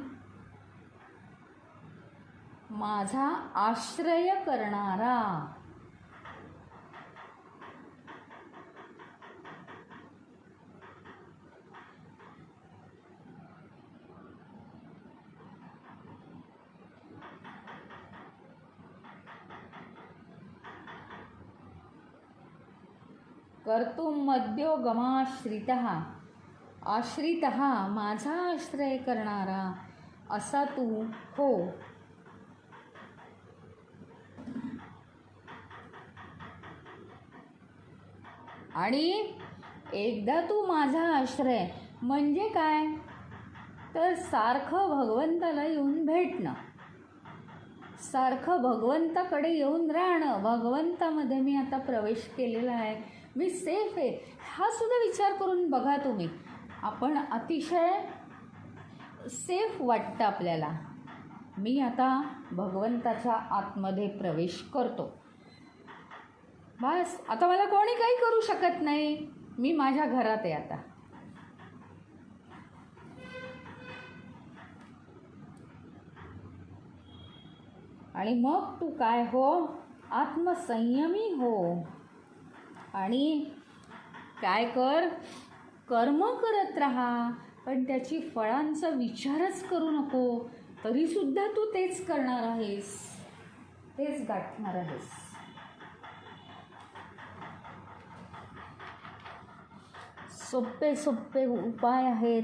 माझा आश्रय करणारा. कर्तुं मद्योगमाश्रितः, आश्रितः माझा आश्रय करणारा असा तू हो. आणि एकदा तू माझा आश्रय म्हणजे काय, तर सारखं भगवंताला येऊन भेटणं, सारखं भगवंताकडे येऊन राहणं. भगवंतामध्ये मी आता प्रवेश केलेला आहे, मी सेफ आहे, हा सुद्धा विचार करून बघा तुम्ही. आपण अतिशय सेफ वाटतं आपल्याला. मी आता भगवंताच्या आतमध्ये प्रवेश करतो, बस आता मला कोणी काही करू शकत नाही, मी माझ्या घरात आहे आता. आणि मग तू काय हो, आत्मसंयमी हो. आणि काय कर, कर्म करत राहा, पण त्याची फळांचा विचारच करू नको. तरीसुद्धा तू तेच करणार आहेस, तेच गाठणार आहेस. सोपे सोपे उपाय आहेत.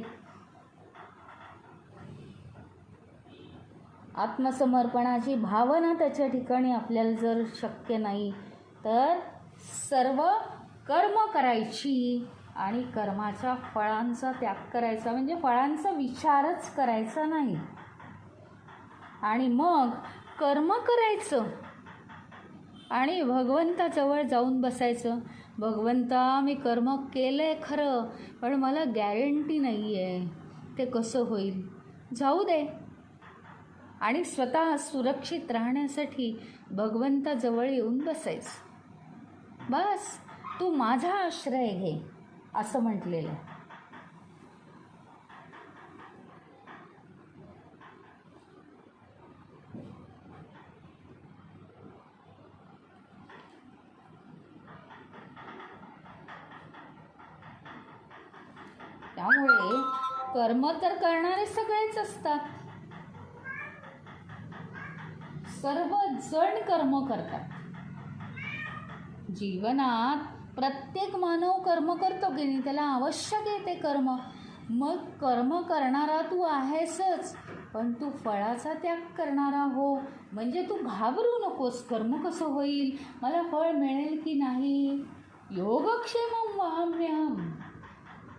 आत्मसमर्पणाची भावना त्याच्या ठिकाणी आपल्याला जर शक्य नाही, तर सर्व कर्म करायची आणि कर्माच्या फळांचा त्याग करायचा, म्हणजे फळांचा विचारच करायचा नाही. आणि मग कर्म करायचं आणि भगवंताजवळ जाऊन बसायचं. भगवंता, मी कर्म केलं आहे खरं, पण मला गॅरंटी नाही आहे ते कसं होईल, जाऊ दे. आणि स्वतः सुरक्षित राहण्यासाठी भगवंताजवळ येऊन बसायचं. बस तू माझा आश्रय घे असं म्हटलेलं. त्यामुळे कर्म तर करणारे सगळेच असतात. सर्वजण कर्म करतात. जीवनात प्रत्येक मानव कर्म करतो की नाही, त्याला आवश्यक आहे ते कर्म. मग कर्म करणारा तू आहेसच, पण तू फळाचा त्याग करणारा हो. म्हणजे तू घाबरू नकोस, कर्म कसं होईल, मला फळ मिळेल की नाही. योगक्षेमं वहाम्यहम्.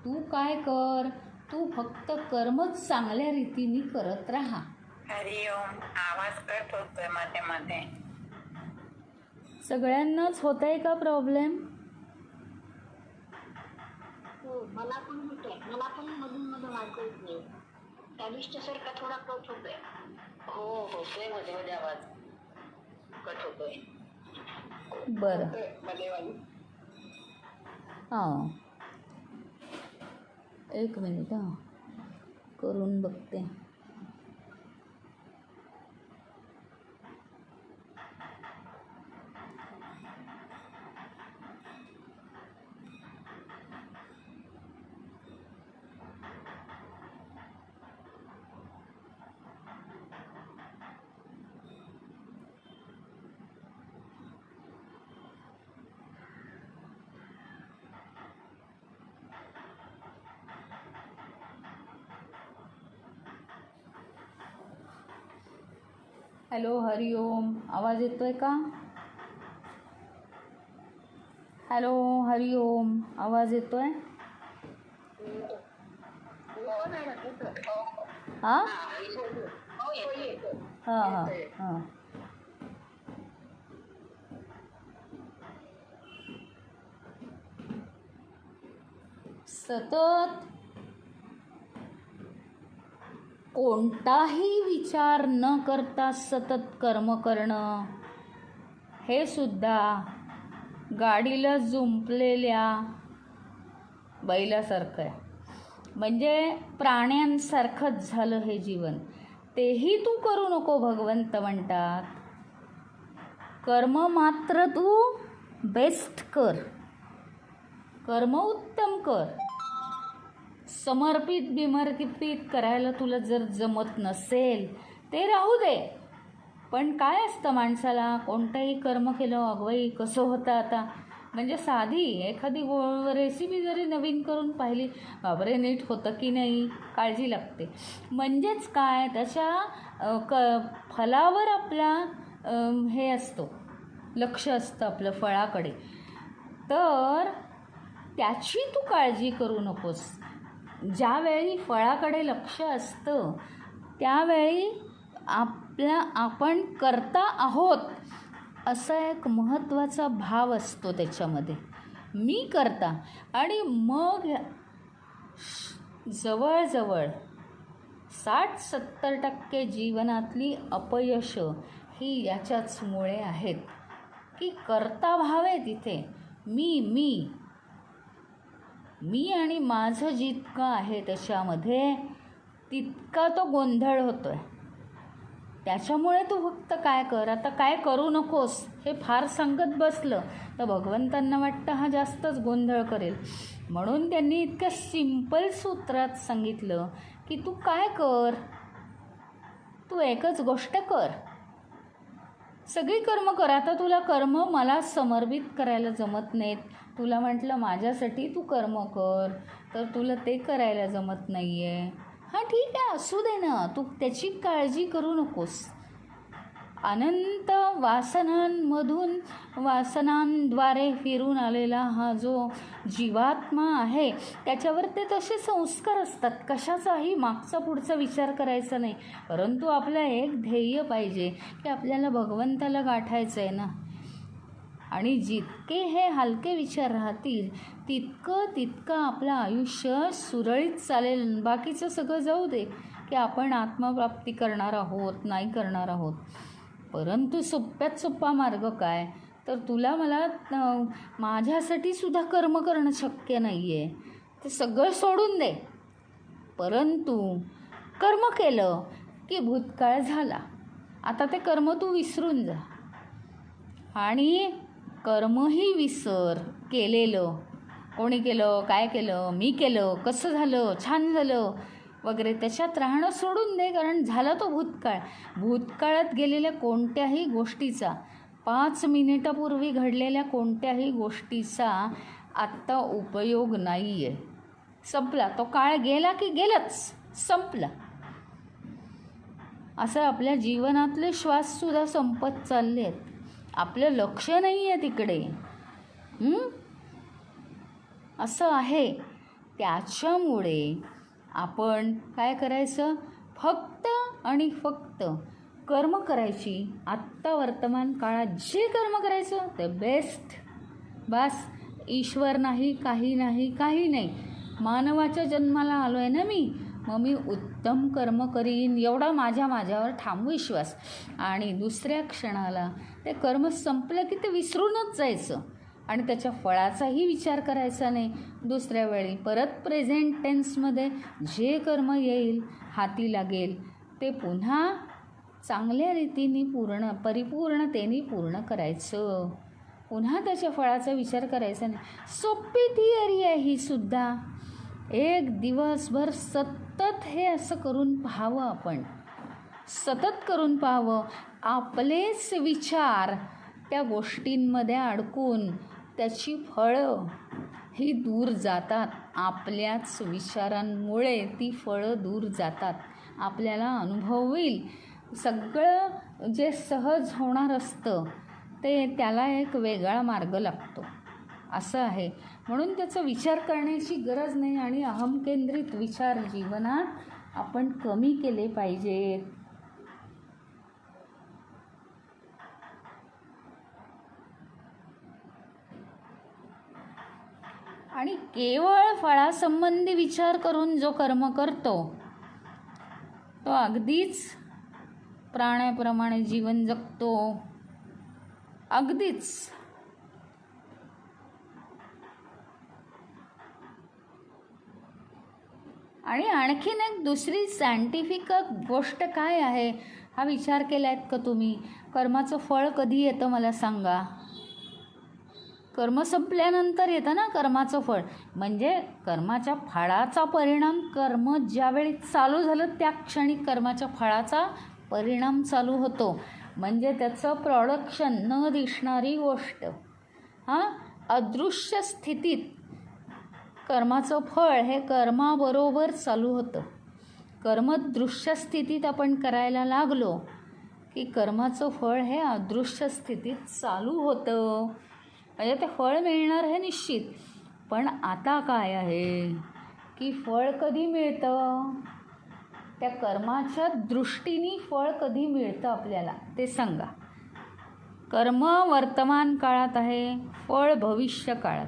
तू काय कर, तू फक्त कर्मच चांगल्या रीतीने करत राहा. हरिओम. आवाज कट होतोय मध्ये मध्ये. सगळ्यांनाच होतंय का प्रॉब्लेम? मला पण होतोय. मला पण मधून मधून ऐकू येत नाही. सारखा थोडा कट होतोय. हो होतोय मध्ये मध्ये आवाज कट होतोय. बरं. मध्ये मध्ये. हां, एक मिनिट. हां, करून बघते. हॅलो, हरिओम. आवाज येतोय का? हॅलो, हरिओम. आवाज येतोय? हां हां हां हां. सतत कोणताही विचार न करता सतत कर्म करणं हे सुद्धा गाडीला जुंपलेल्या बैलासारखं आहे. म्हणजे प्राण्यांसारखंच झालं हे जीवन. तेही तू करू नको भगवंत म्हणतात. कर्म मात्र तू बेस्ट कर, कर्म उत्तम कर. समर्पित बिमर्पित करायला तुला जर जमत नसेल ते राहू दे. पण काय असतं माणसाला, कोणतंही कर्म केलं अगवाई कसं होतं आता. म्हणजे साधी एखादी रेसिपी जरी नवीन करून पाहिली, बाबरे नीट होतं की नाही, काळजी लागते. म्हणजेच काय, त्याच्या फलावर आपला हे असतो, लक्ष असतं आपलं फळाकडे. तर त्याची तू काळजी करू नकोस. ज्यावेळी फळाकडे लक्ष असतं त्यावेळी आपण करता आहोत असा एक महत्त्वाचा भाव असतो त्याच्यामध्ये, मी करता. आणि मग जवळजवळ 60-70% जीवनातली अपयश ही याच्याच मुळे आहेत की करता भाव आहे तिथे. मी आणि माझं जितकं आहे त्याच्यामध्ये तितका तो गोंधळ होतो आहे. त्याच्यामुळे तू फक्त काय कर, आता काय करू नकोस हे फार सांगत बसलं तर भगवंतांना वाटतं हा जास्तच गोंधळ करेल. म्हणून त्यांनी इतक्या सिंपल सूत्रात सांगितलं की तू काय कर, तू एकच गोष्ट कर, सगळी कर्म कर. आता तुला कर्म मला समर्पित करायला जमत नाहीत, तुला म्हटलं माझ्यासाठी तू कर्म कर, तर तुला ते करायला जमत नाही आहे. हां ठीक आहे, असू दे ना, तू त्याची काळजी करू नकोस. अनंत वासनांद्वारे फिरून आलेला हा जो जीवात्मा आहे त्याच्यावर ते तसे संस्कार असतात. कशाचाही मागचा पुढचा विचार करायचा नाही. परंतु आपलं एक ध्येय पाहिजे की आपल्याला भगवंताला गाठायचं आहे ना. आणि जितके हे हलके विचार राहतील तितकं आपलं आयुष्य सुरळीत चालेल. बाकीचं सगळं जाऊ दे की आपण आत्मप्राप्ती करणार आहोत नाही करणार आहोत. परंतु सोप्यात सोपा मार्ग काय, तर तुला मला माझ्यासाठी सुद्धा कर्म करणं शक्य नाही आहे, ते सगळं सोडून दे. परंतु कर्म केलं की भूतकाळ झाला, आता ते कर्म तू विसरून जा. आणि कर्मही विसर. केलेलं कोणी केलं, काय केलं, मी केलं, कसं झालं, छान झालं, वगैरे त्याच्यात राहणं सोडून दे, कारण झाला तो भूतकाळ. भूतकाळात गेलेल्या कोणत्याही गोष्टीचा, 5 मिनिटापूर्वी घडलेल्या कोणत्याही गोष्टीचा आत्ता उपयोग नाही आहे. संपला तो काळ, गेला की गेलाच, संपला. असं आपल्या जीवनातले श्वाससुद्धा संपत चालले आहेत. आपलं लक्ष नाही आहे तिकडे. असं आहे. त्याच्यामुळे आपण काय करायचं, फक्त आणि फक्त कर्म करायची. आत्ता वर्तमान काळात जे कर्म करायचं ते बेस्ट. बस, ईश्वर नाही, काही नाही, काही नाही. मानवाच्या जन्माला आलो आहे ना मी, मग मी उत्तम कर्म करीन एवढा माझ्यावर ठाम विश्वास. आणि दुसऱ्या क्षणाला ते कर्म संपलं की ते विसरूनच जायचं आणि त्याच्या फळाचाही विचार करायचा नाही. दुसऱ्या वेळी परत प्रेझेंट टेन्समध्ये जे कर्म येईल, हाती लागेल, ते पुन्हा चांगल्या रीतीने परिपूर्णतेने पूर्ण करायचं. पुन्हा त्याच्या फळाचा विचार करायचा नाही. सोपी थिअरी आहे ही सुद्धा. एक दिवसभर सतत हे असं करून पाहावं. आपण सतत करून पाहावं. आपलेच विचार त्या गोष्टींमध्ये अडकून त्याची फळं ही दूर जातात. आपल्याच विचारांमुळे ती फळं दूर जातात. आपल्याला अनुभव होईल. सगळं जे सहज होणार असतं ते त्याला एक वेगळा मार्ग लागतो. असं आहे. म्हणून त्याचा विचार करण्याची गरज नाही आणि अहमकेंद्रित विचार जीवनात आपण कमी केले पाहिजेत. आणि केवळ फळासंबंधी विचार करून जो कर्म करतो तो अगदीच प्राण्याप्रमाणे जीवन जगतो. अगदीच. आणि आणखीन एक दुसरी सायंटिफिक गोष्ट काय आहे, हा विचार केला आहेत का तुम्ही? कर्माचं फळ कधी येतं मला सांगा. कर्म संपल्यानंतर येतं ना कर्माचं फळ. म्हणजे कर्माच्या फळाचा परिणाम, कर्म ज्यावेळी चालू झालं त्या क्षणी कर्माच्या फळाचा परिणाम चालू होतो. म्हणजे त्याचं प्रोडक्शन, न दिसणारी गोष्ट, अदृश्य स्थितीत कर्माचं फळ हे कर्माबरोबर चालू होतं. कर्म दृश्य स्थितीत आपण करायला लागलो की कर्माचं फळ हे अदृश्य स्थितीत चालू होतं. म्हणजे ते फळ मिळणार हे निश्चित. पण आता काय आहे की फळ कधी मिळतं, त्या कर्माच्या दृष्टीने फळ कधी मिळतं आपल्याला ते सांगा. कर्म वर्तमान काळात आहे, फळ भविष्य काळात.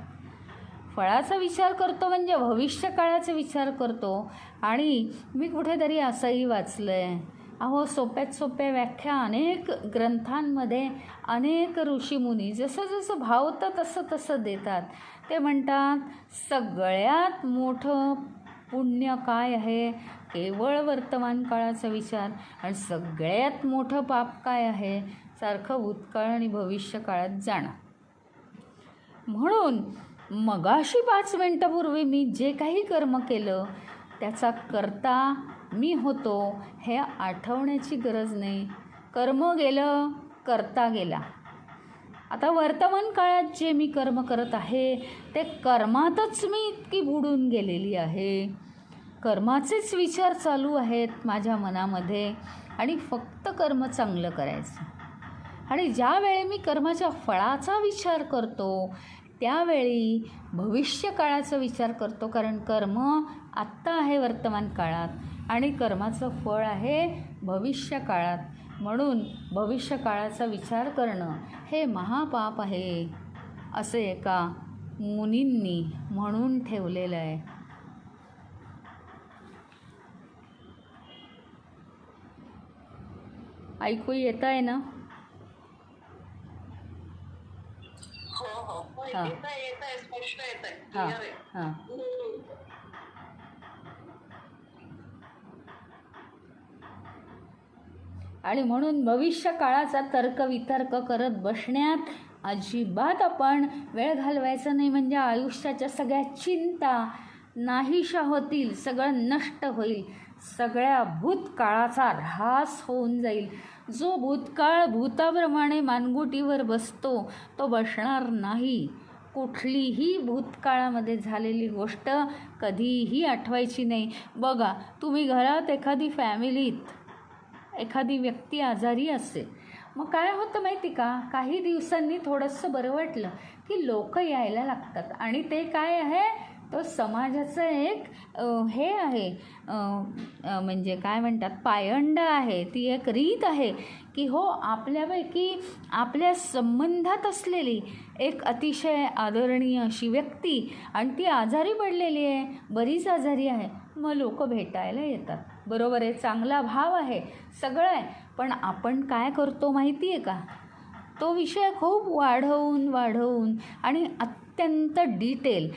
फळाचा विचार करतो म्हणजे भविष्य काळाचा विचार करतो. आणि मी कुठेतरी असंही वाचलं आहे, अहो सोप्यात सोप्या व्याख्या अनेक ग्रंथांमध्ये अनेक ऋषीमुनी जसं जसं भावतं तसं तसं देतात. ते म्हणतात सगळ्यात मोठं पुण्य काय आहे, केवळ वर्तमान काळाचा विचार. आणि सगळ्यात मोठं पाप काय आहे, सारखं भूतकाळ आणि भविष्य काळात जाणं. म्हणून मगाशी 5 मिनिटापूर्वी मी जे काही कर्म केलं त्याचा कर्ता मी होतो हे आठवण्याची गरज नाही. कर्म गेलं, कर्ता गेला. आता वर्तमान काळात जे मी कर्म करत आहे ते कर्मातच मी इतकी बुडून गेलेली आहे. कर्माचेच विचार चालू आहेत माझ्या मनामध्ये आणि फक्त कर्म चांगलं करायचं. आणि ज्यावेळी मी कर्माच्या फळाचा विचार करतो त्यावेळी भविष्य काळाचा विचार करतो. कारण कर्म आत्ता आहे वर्तमान काळात आणि कर्माचं फळ आहे भविष्य काळात. म्हणून भविष्य काळाचा विचार करणं हे महापाप आहे असं एका मुनींनी म्हणून ठेवलेलं आहे. ऐकू येत आहे ना? हां हां हां. आणि म्हणून भविष्य काळाचा तर्कवितर्क करत बसण्यात अजिबात आपण वेळ घालवायचा नाही. म्हणजे आयुष्याच्या सगळ्या चिंता नाहीशा होतील, सगळं नष्ट होईल, सगळ्या भूतकाळाचा ऱ्हास होऊन जाईल. जो भूतकाळ भूताप्रमाणे मानगुटीवर बसतो तो बसणार नाही. कुठलीही भूतकाळामध्ये झालेली गोष्ट कधीही आठवायची नाही. बघा, तुम्ही घरात एखादी फॅमिलीत एखादी व्यक्ती आजारी असेल, मग काय होतं माहिती का, काही दिवसांनी थोडंसं बरं वाटलं की लोक यायला लागतात. आणि ते काय आहे, तो समाजाचं एक हे आहे, म्हणजे काय म्हणतात, पायंडा आहे. ती एक रीत आहे की हो, आपल्यापैकी आपल्या संबंधात असलेली एक अतिशय आदरणीय अशी व्यक्ती आणि ती आजारी पडलेली आहे, बरीच आजारी आहे, मग लोक भेटायला येतात. बरोबर आहे, चांगला भाव आहे, सगळं आहे. पण आपण काय करतो माहिती आहे का, तो विषय खूप वाढवून आणि अत्यंत डिटेल,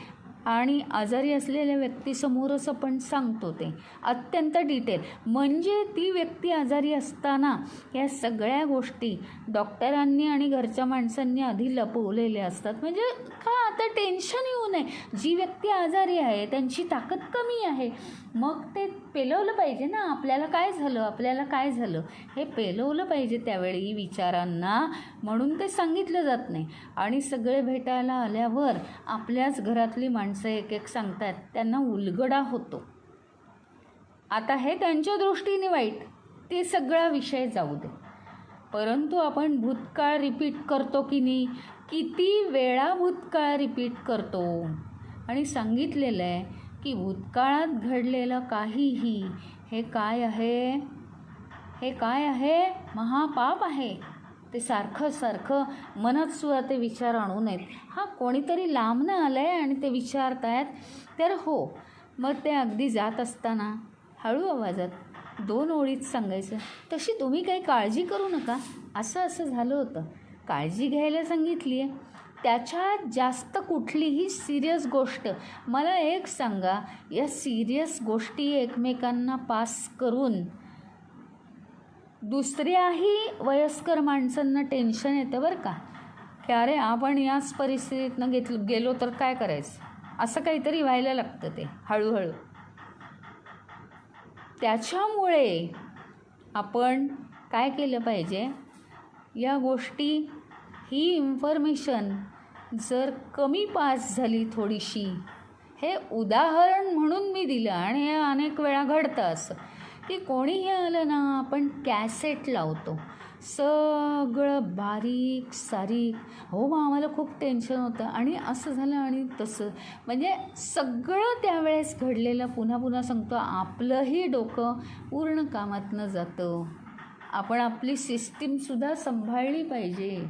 आणि आजारी असलेल्या व्यक्तीसमोरच आपण सांगतो ते अत्यंत डिटेल. म्हणजे ती व्यक्ती आजारी असताना या सगळ्या गोष्टी डॉक्टरांनी आणि घरच्या माणसांनी आधी लपवलेल्या असतात. म्हणजे का, आता टेन्शन येऊ नये. जी व्यक्ती आजारी आहे त्यांची ताकद कमी आहे, मग ते पेलवलं पाहिजे ना, आपल्याला काय झालं हे पेलवलं पाहिजे त्यावेळी विचारांना, म्हणून ते सांगितलं जात नाही. आणि सगळे भेटायला आल्यावर आपल्याच घरातली माणसं एक एक सांगतात, त्यांना उलगडा होतो. आता हे त्यांच्या दृष्टीने वाईट, ते सगळा विषय जाऊ दे. परंतु आपण भूतकाळ रिपीट करतो की नाही, किती वेळा भूतकाळ रिपीट करतो. आणि सांगितलेलं आहे की भूतकाळात घडलेलं काहीही हे काय आहे, महापाप आहे. ते सारखं मनात सुद्धा ते विचार आणू नयेत. हां, कोणीतरी लांबनं आलं आहे आणि ते विचारतायत, तर हो, मग ते अगदी जात असताना हळू आवाजात 2 ओळीत सांगायचं, तशी तुम्ही काही काळजी करू नका, असं झालं होतं, काळजी घ्यायला सांगितली आहे. त्याच्यात जास्त कुठलीही सिरियस गोष्ट, मला एक सांगा, या सिरियस गोष्टी एकमेकांना पास करून दुसऱ्याही वयस्कर माणसांना टेन्शन येतं बरं का, की अरे आपण याच परिस्थितीतनं गेलो तर काय करायचं, असं काहीतरी व्हायला लागतं ते हळूहळू. त्याच्यामुळे आपण काय केलं पाहिजे, या गोष्टी, ही इन्फॉर्मेशन जर कमी पास झाली थोडीशी, हे उदाहरण म्हणून मी दिलं. आणि हे अनेक वेळा घडतं असं की कोणीही आलं ना, आपण कॅसेट लावतो, सगळं बारीक सारीक, हो मग आम्हाला खूप टेन्शन होतं आणि असं झालं आणि तसं, म्हणजे सगळं त्यावेळेस घडलेलं पुन्हा पुन्हा सांगतो. आपलंही डोकं पूर्ण कामातनं जातं. आपण आपली सिस्टीमसुद्धा सांभाळली पाहिजे.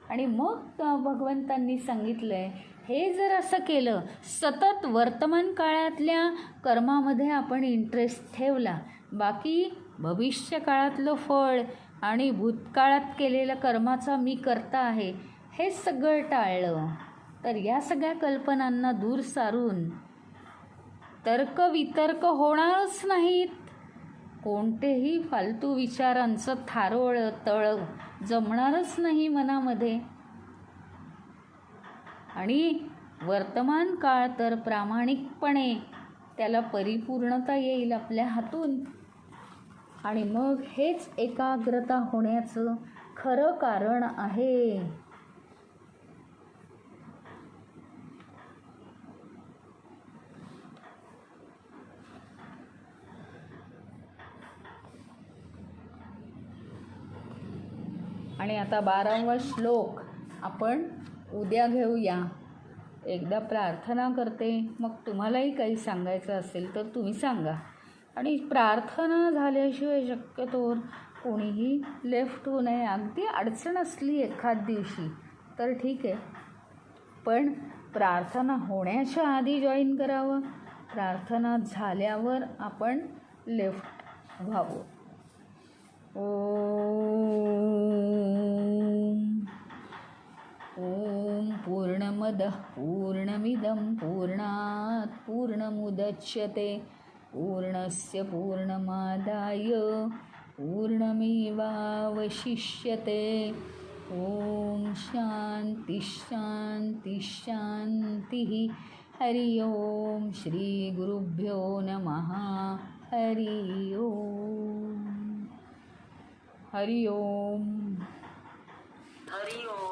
आणि मग भगवंतांनी सांगितलं आहे, हे जर असं केलं, सतत वर्तमान काळातल्या कर्मामध्ये आपण इंटरेस्ट ठेवला, बाकी भविष्य काळातलं फळ आणि भूतकाळात केलेल्या कर्माचा मी करता आहे हे सगळं टाळलं, तर या सगळ्या कल्पनांना दूर सारून तर्क वितर्क होणारच नाहीत. कोणतेही फालतू विचारांचं थारोळ तळ जमणारच नाही मनामध्ये. आणि वर्तमान काळ तर प्रामाणिकपणे त्याला परिपूर्णता येईल आपल्या हातून. आणि मग हेच एकाग्रता होण्याचं खरं कारण आहे. आणि आता 12वा श्लोक आपण उद्या घेऊया. एकदा प्रार्थना करते, मग तुम्हालाही काही सांगायचं असेल तर तुम्ही सांगा. आणि प्रार्थना झाल्याशिवाय शक्यतोवर कोणीही लेफ्ट होऊ नये. अगदी अडचण असली एखाद दिवशी तर ठीक आहे, पण प्रार्थना होण्याच्या आधी जॉईन करावं, प्रार्थना झाल्यावर आपण लेफ्ट व्हावं. ओम पूर्णमदः पूर्णमिदं पूर्णात् पूर्णमुदच्यते पूर्णस्य पूर्णमादाय पूर्णमेवावशिष्यते. ओम शांती शांती शांती. हरि ओम. श्री गुरुभ्यो नमः. हरि ओम. हरि ओम. हरि ओम.